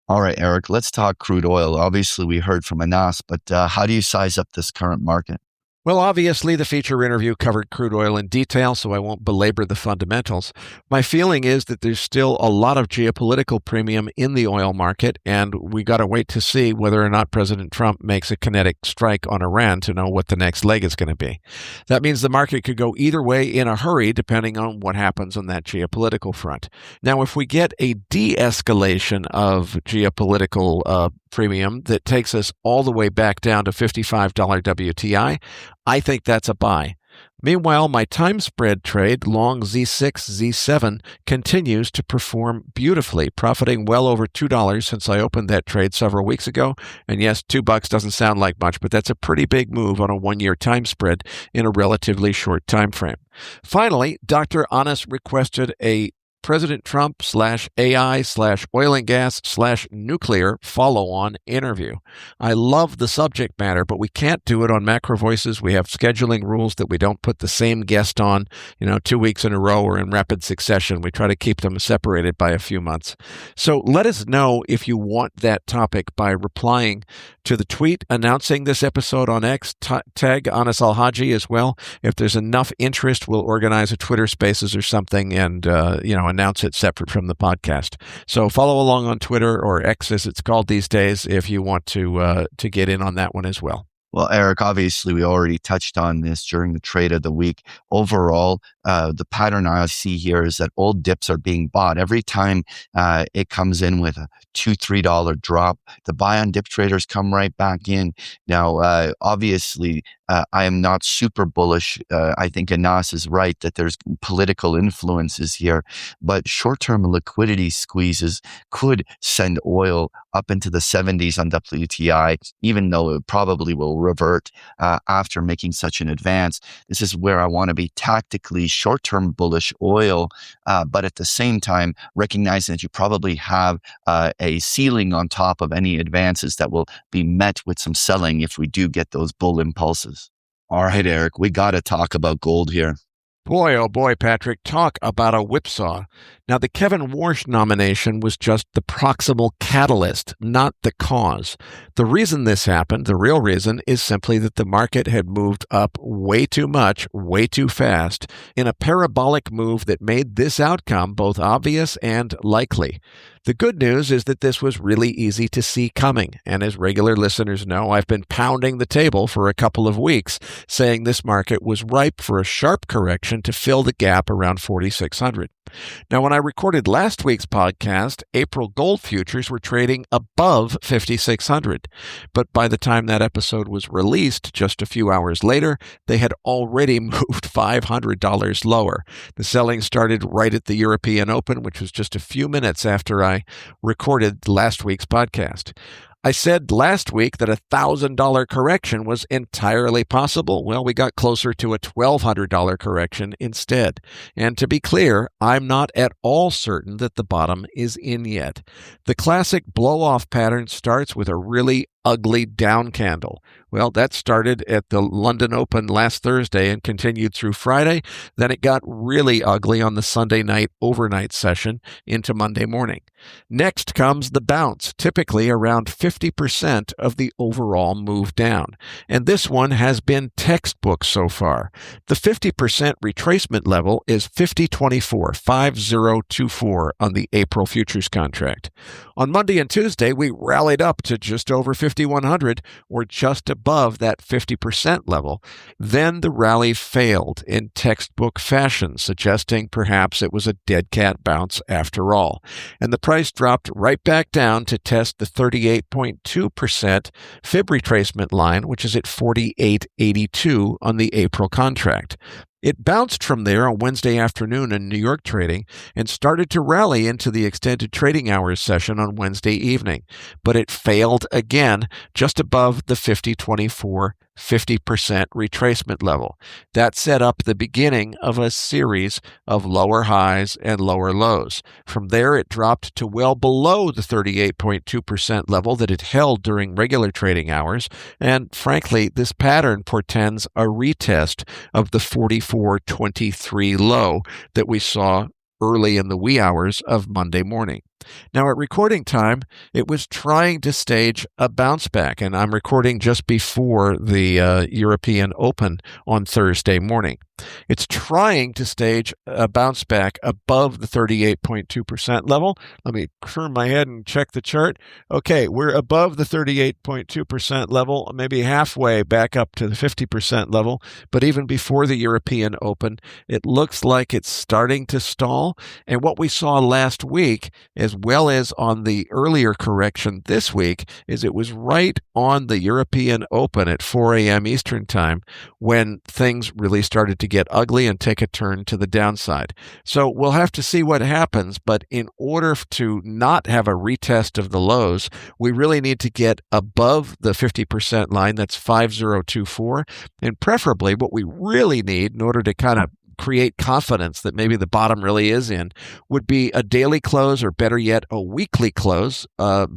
All right, Eric, let's talk crude oil. Obviously, we heard from Anas, but how do you size up this current market? Well, obviously, the feature interview covered crude oil in detail, so I won't belabor the fundamentals. My feeling is that there's still a lot of geopolitical premium in the oil market, and we got to wait to see whether or not President Trump makes a kinetic strike on Iran to know what the next leg is going to be. That means the market could go either way in a hurry, depending on what happens on that geopolitical front. Now, if we get a de-escalation of geopolitical premium that takes us all the way back down to $55 WTI, I think that's a buy. Meanwhile, my time spread trade, long Z6, Z7, continues to perform beautifully, profiting well over $2 since I opened that trade several weeks ago. And yes, $2 doesn't sound like much, but that's a pretty big move on a one-year time spread in a relatively short time frame. Finally, Dr. Anas requested a President Trump /AI/oil and gas/nuclear follow-on interview. I love the subject matter, but we can't do it on MacroVoices. We have scheduling rules that we don't put the same guest on, 2 weeks in a row or in rapid succession. We try to keep them separated by a few months. So let us know if you want that topic by replying to the tweet announcing this episode on X. Tag Anas Alhajji as well. If there's enough interest, we'll organize a Twitter Spaces or something and, announce it separate from the podcast. So follow along on Twitter, or X as it's called these days, if you want to get in on that one as well. Well, Eric, obviously, we already touched on this during the trade of the week. Overall, the pattern I see here is that old dips are being bought. Every time it comes in with a $2-3 drop, the buy on dip traders come right back in. Now, obviously, I am not super bullish. I think Anas is right that there's political influences here, but short-term liquidity squeezes could send oil up into the 70s on WTI, even though it probably will revert after making such an advance. This is where I want to be tactically short-term bullish oil, but at the same time, recognizing that you probably have a ceiling on top of any advances that will be met with some selling if we do get those bull impulses. All right, Eric, we got to talk about gold here. Boy, oh boy, Patrick, talk about a whipsaw. Now, the Kevin Warsh nomination was just the proximal catalyst, not the cause. The reason this happened, the real reason, is simply that the market had moved up way too much, way too fast, in a parabolic move that made this outcome both obvious and likely. The good news is that this was really easy to see coming, and as regular listeners know, I've been pounding the table for a couple of weeks, saying this market was ripe for a sharp correction to fill the gap around 4,600. Now, when I recorded last week's podcast, April gold futures were trading above 5,600. But by the time that episode was released, just a few hours later, they had already moved $500 lower. The selling started right at the European Open, which was just a few minutes after I recorded last week's podcast. I said last week that a $1,000 correction was entirely possible. Well, we got closer to a $1,200 correction instead. And to be clear, I'm not at all certain that the bottom is in yet. The classic blow-off pattern starts with a really ugly down candle. Well, that started at the London Open last Thursday and continued through Friday. Then it got really ugly on the Sunday night overnight session into Monday morning. Next comes the bounce, typically around 50% of the overall move down. And this one has been textbook so far. The 50% retracement level is 5024 on the April futures contract. On Monday and Tuesday, we rallied up to just over 5,100, or just above that 50% level. Then the rally failed in textbook fashion, suggesting perhaps it was a dead cat bounce after all. And the price dropped right back down to test the 38.2% fib retracement line, which is at 48.82 on the April contract. It bounced from there on Wednesday afternoon in New York trading and started to rally into the extended trading hours session on Wednesday evening, but it failed again just above the 50/24 50% retracement level. That set up the beginning of a series of lower highs and lower lows. From there, it dropped to well below the 38.2% level that it held during regular trading hours, and frankly, this pattern portends a retest of the 44.23 low that we saw early in the wee hours of Monday morning. Now, at recording time, it was trying to stage a bounce back, and I'm recording just before the European Open on Thursday morning. It's trying to stage a bounce back above the 38.2% level. Let me turn my head and check the chart. Okay, we're above the 38.2% level, maybe halfway back up to the 50% level, but even before the European Open, it looks like it's starting to stall. And what we saw last week, as well as on the earlier correction this week, is it was right on the European Open at 4 a.m. Eastern Time when things really started to get ugly and take a turn to the downside. So we'll have to see what happens, but in order to not have a retest of the lows, we really need to get above the 50% line, that's 5024, and preferably what we really need in order to kind of create confidence that maybe the bottom really is in would be a daily close, or better yet, a weekly close,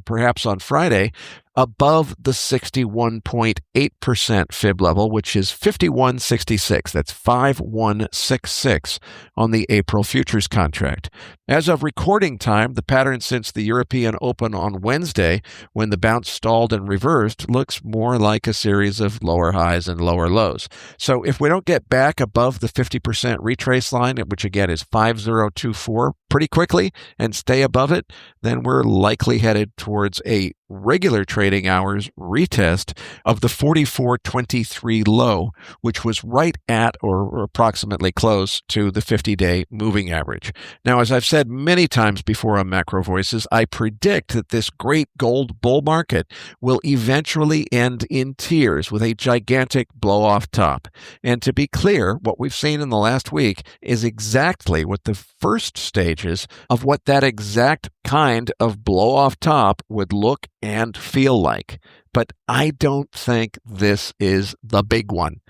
perhaps on Friday, above the 61.8% fib level, which is 5166. That's 5166 on the April futures contract. As of recording time, the pattern since the European Open on Wednesday, when the bounce stalled and reversed, looks more like a series of lower highs and lower lows. So if we don't get back above the 50% retrace line, which again is 5024, pretty quickly, and stay above it, then we're likely headed towards a regular trading hours retest of the 44.23 low, which was right at or approximately close to the 50-day moving average. Now, as I've said many times before on MacroVoices, I predict that this great gold bull market will eventually end in tears with a gigantic blow-off top. And to be clear, what we've seen in the last week is exactly what the first stages of what that exact kind of blow-off top would look and feel like. But I don't think this is the big one.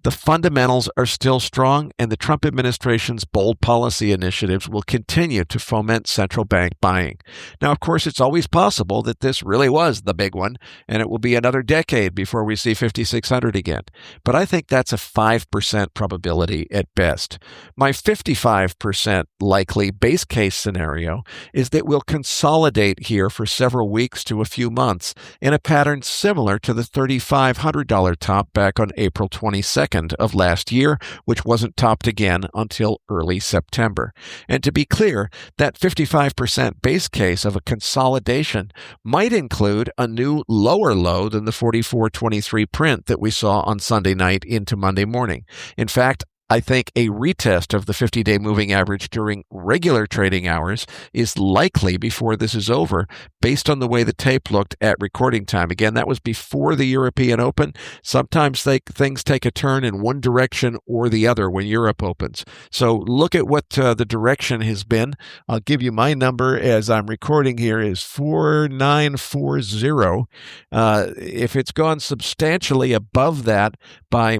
The fundamentals are still strong, and the Trump administration's bold policy initiatives will continue to foment central bank buying. Now, of course, it's always possible that this really was the big one, and it will be another decade before we see 5,600 again. But I think that's a 5% probability at best. My 55% likely base case scenario is that we'll consolidate here for several weeks to a few months in a pattern similar to the $3,500 top back on April 22nd of last year, which wasn't topped again until early September. And to be clear, that 55% base case of a consolidation might include a new lower low than the 44.23 print that we saw on Sunday night into Monday morning. In fact, I think a retest of the 50-day moving average during regular trading hours is likely before this is over, based on the way the tape looked at recording time. Again, that was before the European Open. Sometimes things take a turn in one direction or the other when Europe opens. So look at what the direction has been. I'll give you my number as I'm recording here is 4940. If it's gone substantially above that by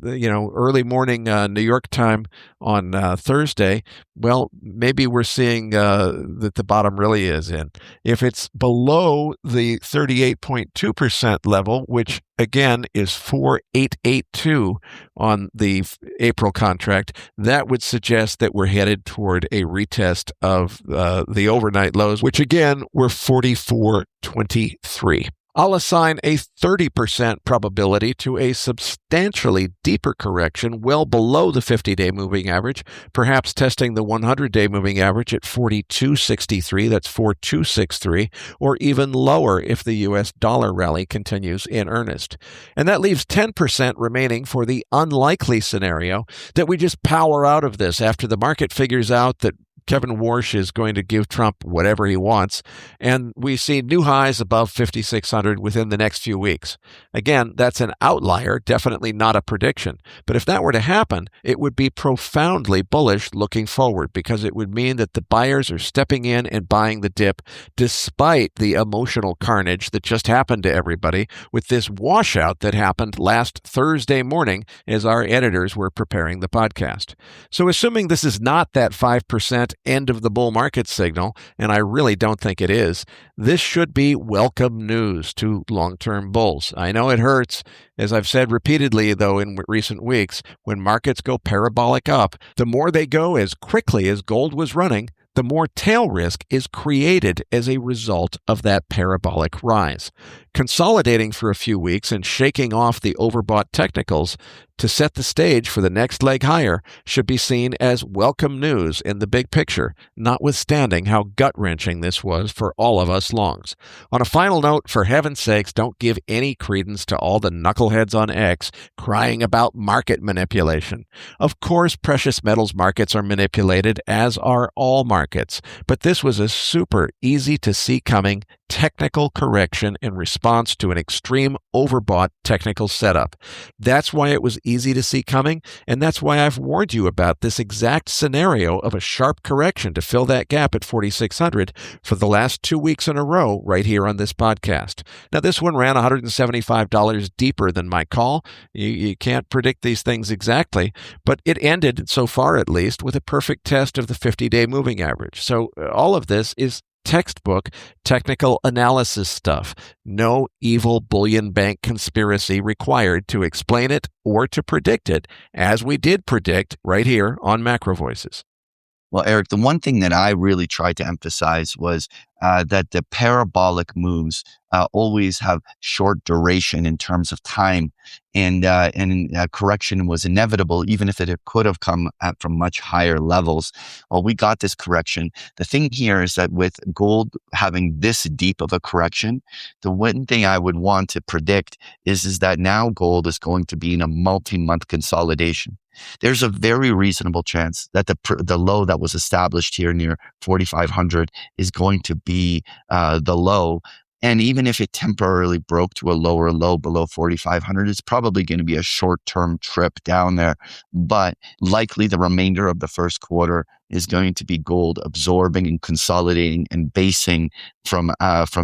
early morning New York time on Thursday, well, maybe we're seeing that the bottom really is in. If it's below the 38.2% level, which again is 4,882 on the April contract, that would suggest that we're headed toward a retest of the overnight lows, which again were 44.23. I'll assign a 30% probability to a substantially deeper correction well below the 50-day moving average, perhaps testing the 100-day moving average at 42.63, that's 4263, or even lower if the U.S. dollar rally continues in earnest. And that leaves 10% remaining for the unlikely scenario that we just power out of this after the market figures out that Kevin Warsh is going to give Trump whatever he wants, and we see new highs above 5,600 within the next few weeks. Again, that's an outlier, definitely not a prediction. But if that were to happen, it would be profoundly bullish looking forward, because it would mean that the buyers are stepping in and buying the dip despite the emotional carnage that just happened to everybody with this washout that happened last Thursday morning as our editors were preparing the podcast. So assuming this is not that 5% end of the bull market signal, and I really don't think it is, this should be welcome news to long-term bulls. I know it hurts. As I've said repeatedly, though, in recent weeks, when markets go parabolic up, the more they go as quickly as gold was running, the more tail risk is created as a result of that parabolic rise. Consolidating for a few weeks and shaking off the overbought technicals to set the stage for the next leg higher should be seen as welcome news in the big picture, notwithstanding how gut-wrenching this was for all of us longs. On a final note, for heaven's sakes, don't give any credence to all the knuckleheads on X crying about market manipulation. Of course, precious metals markets are manipulated, as are all markets, but this was a super easy-to-see coming technical correction in response to an extreme overbought technical setup. That's why it was easy to see coming, and that's why I've warned you about this exact scenario of a sharp correction to fill that gap at 4,600 for the last 2 weeks in a row right here on this podcast. Now, this one ran $175 deeper than my call. You can't predict these things exactly, but it ended, so far at least, with a perfect test of the 50-day moving average. So all of this is textbook technical analysis stuff. No evil bullion bank conspiracy required to explain it or to predict it, as we did predict right here on MacroVoices. Well, Eric, the one thing that I really tried to emphasize was that the parabolic moves always have short duration in terms of time, and correction was inevitable, even if it could have come from much higher levels. Well, we got this correction. The thing here is that with gold having this deep of a correction, the one thing I would want to predict is that now gold is going to be in a multi-month consolidation. There's a very reasonable chance that the low that was established here near 4,500 is going to be the low. And even if it temporarily broke to a lower low below 4,500, it's probably going to be a short-term trip down there. But likely the remainder of the first quarter is going to be gold absorbing and consolidating and basing from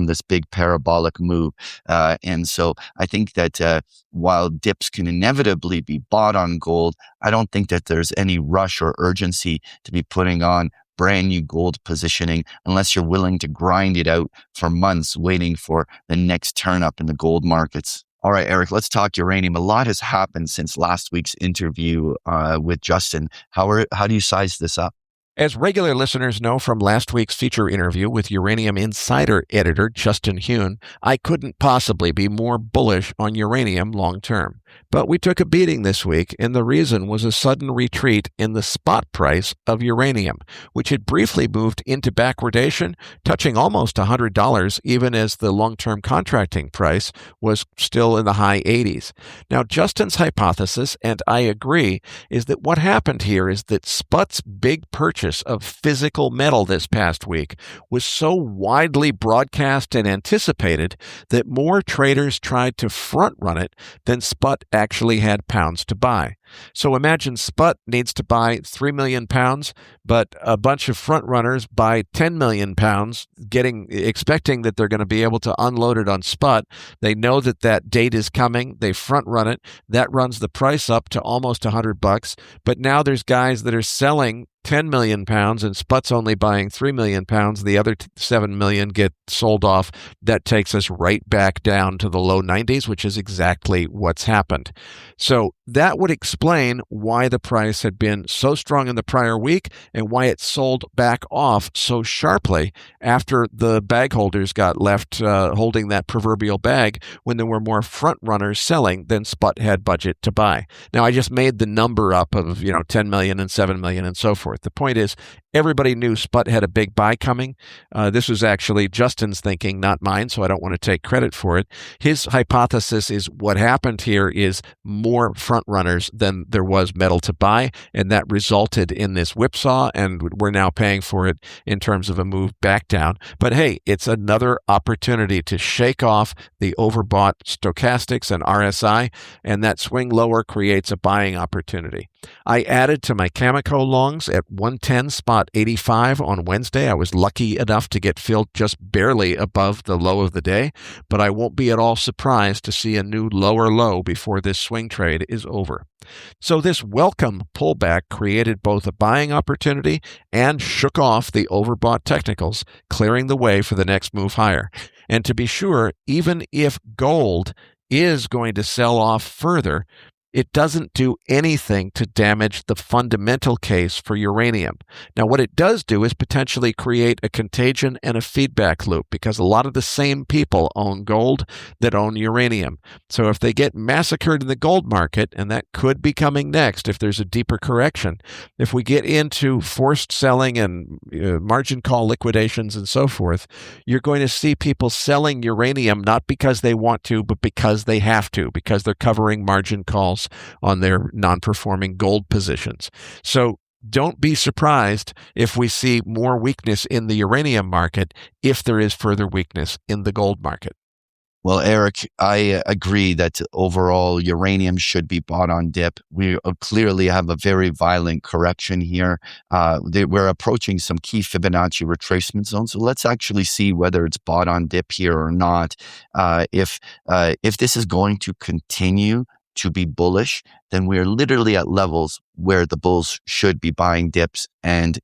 this big parabolic move. And so I think that while dips can inevitably be bought on gold, I don't think that there's any rush or urgency to be putting on brand new gold positioning unless you're willing to grind it out for months waiting for the next turn up in the gold markets. All right, Eric, let's talk uranium. A lot has happened since last week's interview with Justin. How do you size this up? As regular listeners know from last week's feature interview with Uranium Insider editor Justin Hune, I couldn't possibly be more bullish on uranium long term. But we took a beating this week, and the reason was a sudden retreat in the spot price of uranium, which had briefly moved into backwardation, touching almost $100 even as the long-term contracting price was still in the high 80s. Now, Justin's hypothesis, and I agree, is that what happened here is that SPUT's big purchase of physical metal this past week was so widely broadcast and anticipated that more traders tried to front-run it than SPUT actually had pounds to buy. So imagine SPUT needs to buy 3 million pounds, but a bunch of front runners buy 10 million pounds, expecting that they're going to be able to unload it on SPUT. They know that date is coming. They front run it. That runs the price up to almost $100. But now there's guys that are selling 10 million pounds and SPUT's only buying 3 million pounds. The other 7 million get sold off. That takes us right back down to the low 90s, which is exactly what's happened. So that would explain why the price had been so strong in the prior week and why it sold back off so sharply after the bag holders got left holding that proverbial bag when there were more front runners selling than SPUT had budget to buy. Now, I just made the number up of 10 million and 7 million and so forth. The point is, everybody knew SPUT had a big buy coming. This was actually Justin's thinking, not mine, so I don't want to take credit for it. His hypothesis is what happened here is more front runners than there was metal to buy, and that resulted in this whipsaw, and we're now paying for it in terms of a move back down. But hey, it's another opportunity to shake off the overbought stochastics and RSI, and that swing lower creates a buying opportunity. I added to my Cameco longs at 110 spot 85 on Wednesday. I was lucky enough to get filled just barely above the low of the day, but I won't be at all surprised to see a new lower low before this swing trade is over. So this welcome pullback created both a buying opportunity and shook off the overbought technicals, clearing the way for the next move higher. And to be sure, even if gold is going to sell off further, it doesn't do anything to damage the fundamental case for uranium. Now, what it does do is potentially create a contagion and a feedback loop, because a lot of the same people own gold that own uranium. So if they get massacred in the gold market, and that could be coming next if there's a deeper correction, if we get into forced selling and margin call liquidations and so forth, you're going to see people selling uranium not because they want to, but because they have to, because they're covering margin calls on their non-performing gold positions. So don't be surprised if we see more weakness in the uranium market if there is further weakness in the gold market. Well, Eric, I agree that overall uranium should be bought on dip. We clearly have a very violent correction here. We're approaching some key Fibonacci retracement zones. So let's actually see whether it's bought on dip here or not. If this is going to continue to be bullish, then we're literally at levels where the bulls should be buying dips and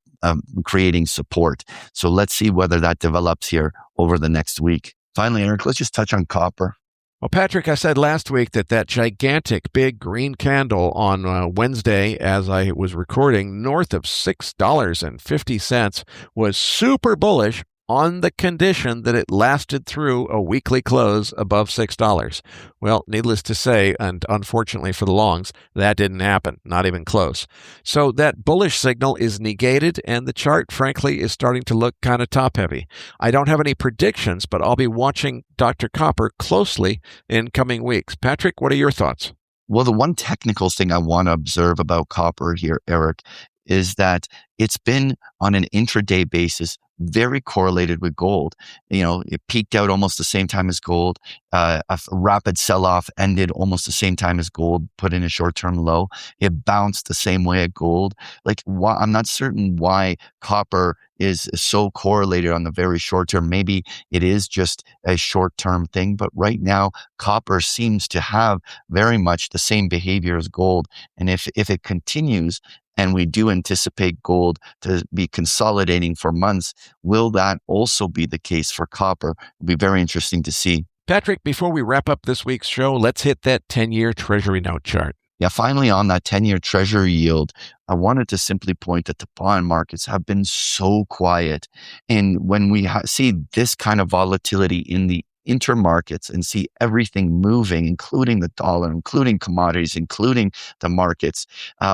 creating support. So let's see whether that develops here over the next week. Finally, Eric, let's just touch on copper. Well, Patrick, I said last week that gigantic big green candle on Wednesday, as I was recording, north of $6.50 was super bullish. on the condition that it lasted through a weekly close above $6. Well, needless to say, and unfortunately for the longs, that didn't happen, not even close. So that bullish signal is negated, and the chart, frankly, is starting to look kind of top-heavy. I don't have any predictions, but I'll be watching Dr. Copper closely in coming weeks. Patrick, what are your thoughts? Well, the one technical thing I want to observe about copper here, Eric, is that it's been on an intraday basis very correlated with gold. It peaked out almost the same time as gold. A rapid sell-off ended almost the same time as gold, put in a short-term low. It bounced the same way at gold. I'm not certain why copper is so correlated on the very short term. Maybe it is just a short-term thing, but right now, copper seems to have very much the same behavior as gold. And if it continues, and we do anticipate gold to be consolidating for months, will that also be the case for copper? It'll be very interesting to see. Patrick, before we wrap up this week's show, let's hit that 10-year Treasury note chart. Yeah, finally on that 10-year Treasury yield, I wanted to simply point that the bond markets have been so quiet. And when we see this kind of volatility in the intermarkets and see everything moving, including the dollar, including commodities, including the markets,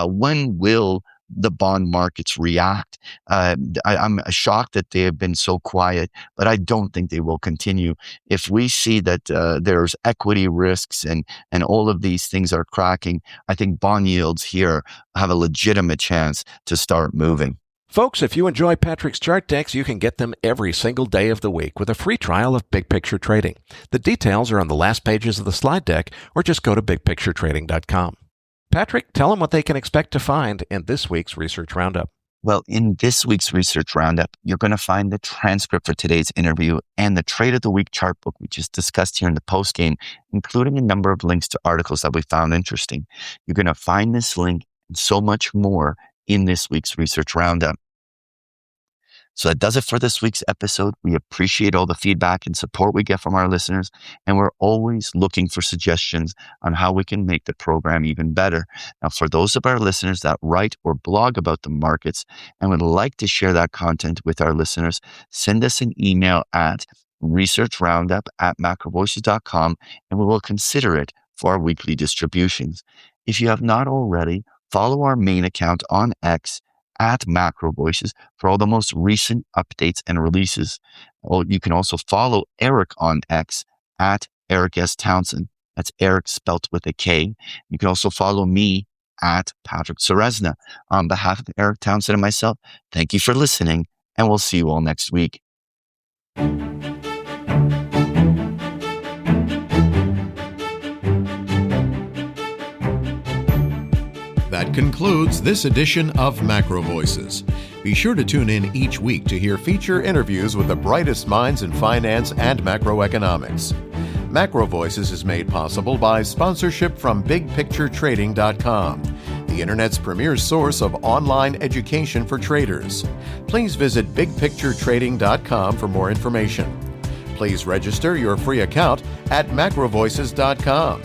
when will the bond markets react? I'm shocked that they have been so quiet, but I don't think they will continue. If we see that there's equity risks and all of these things are cracking, I think bond yields here have a legitimate chance to start moving. Folks, if you enjoy Patrick's chart decks, you can get them every single day of the week with a free trial of Big Picture Trading. The details are on the last pages of the slide deck, or just go to bigpicturetrading.com. Patrick, tell them what they can expect to find in this week's Research Roundup. Well, in this week's Research Roundup, you're going to find the transcript for today's interview and the Trade of the Week chart book we just discussed here in the postgame, including a number of links to articles that we found interesting. You're going to find this link and so much more in this week's Research Roundup. So that does it for this week's episode. We appreciate all the feedback and support we get from our listeners, and we're always looking for suggestions on how we can make the program even better. Now, for those of our listeners that write or blog about the markets and would like to share that content with our listeners, send us an email at researchroundup@macrovoices.com, and we will consider it for our weekly distributions. If you have not already, follow our main account on X at MacroVoices for all the most recent updates and releases. You can also follow Eric on X at Eric S. Townsend. That's Eric spelt with a K. You can also follow me at Patrick Ceresna. On behalf of Eric Townsend and myself, thank you for listening, and we'll see you all next week. That concludes this edition of MacroVoices. Be sure to tune in each week to hear feature interviews with the brightest minds in finance and macroeconomics. MacroVoices is made possible by sponsorship from BigPictureTrading.com, the Internet's premier source of online education for traders. Please visit BigPictureTrading.com for more information. Please register your free account at MacroVoices.com.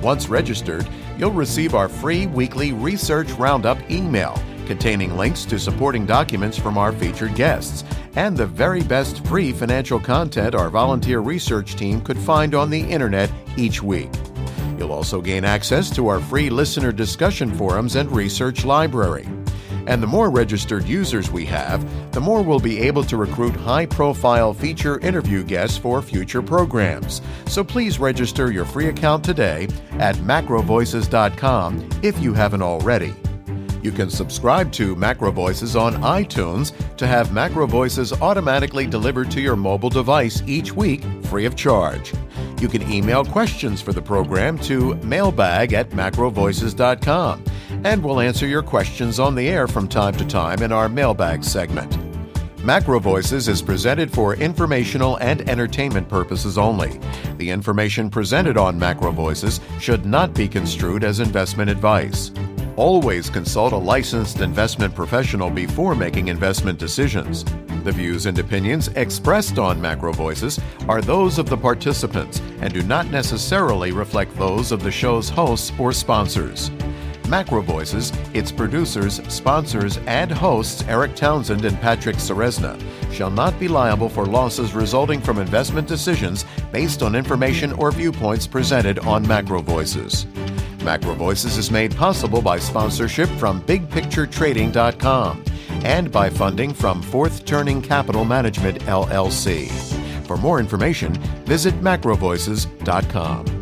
Once registered, you'll receive our free weekly Research Roundup email containing links to supporting documents from our featured guests and the very best free financial content our volunteer research team could find on the internet each week. You'll also gain access to our free listener discussion forums and research library. And the more registered users we have, the more we'll be able to recruit high-profile feature interview guests for future programs. So please register your free account today at macrovoices.com if you haven't already. You can subscribe to MacroVoices on iTunes to have MacroVoices automatically delivered to your mobile device each week free of charge. You can email questions for the program to mailbag@macrovoices.com, and we'll answer your questions on the air from time to time in our mailbag segment. MacroVoices is presented for informational and entertainment purposes only. The information presented on MacroVoices should not be construed as investment advice. Always consult a licensed investment professional before making investment decisions. The views and opinions expressed on MacroVoices are those of the participants and do not necessarily reflect those of the show's hosts or sponsors. MacroVoices, its producers, sponsors, and hosts Eric Townsend and Patrick Ceresna shall not be liable for losses resulting from investment decisions based on information or viewpoints presented on MacroVoices. MacroVoices is made possible by sponsorship from BigPictureTrading.com and by funding from Fourth Turning Capital Management, LLC. For more information, visit MacroVoices.com.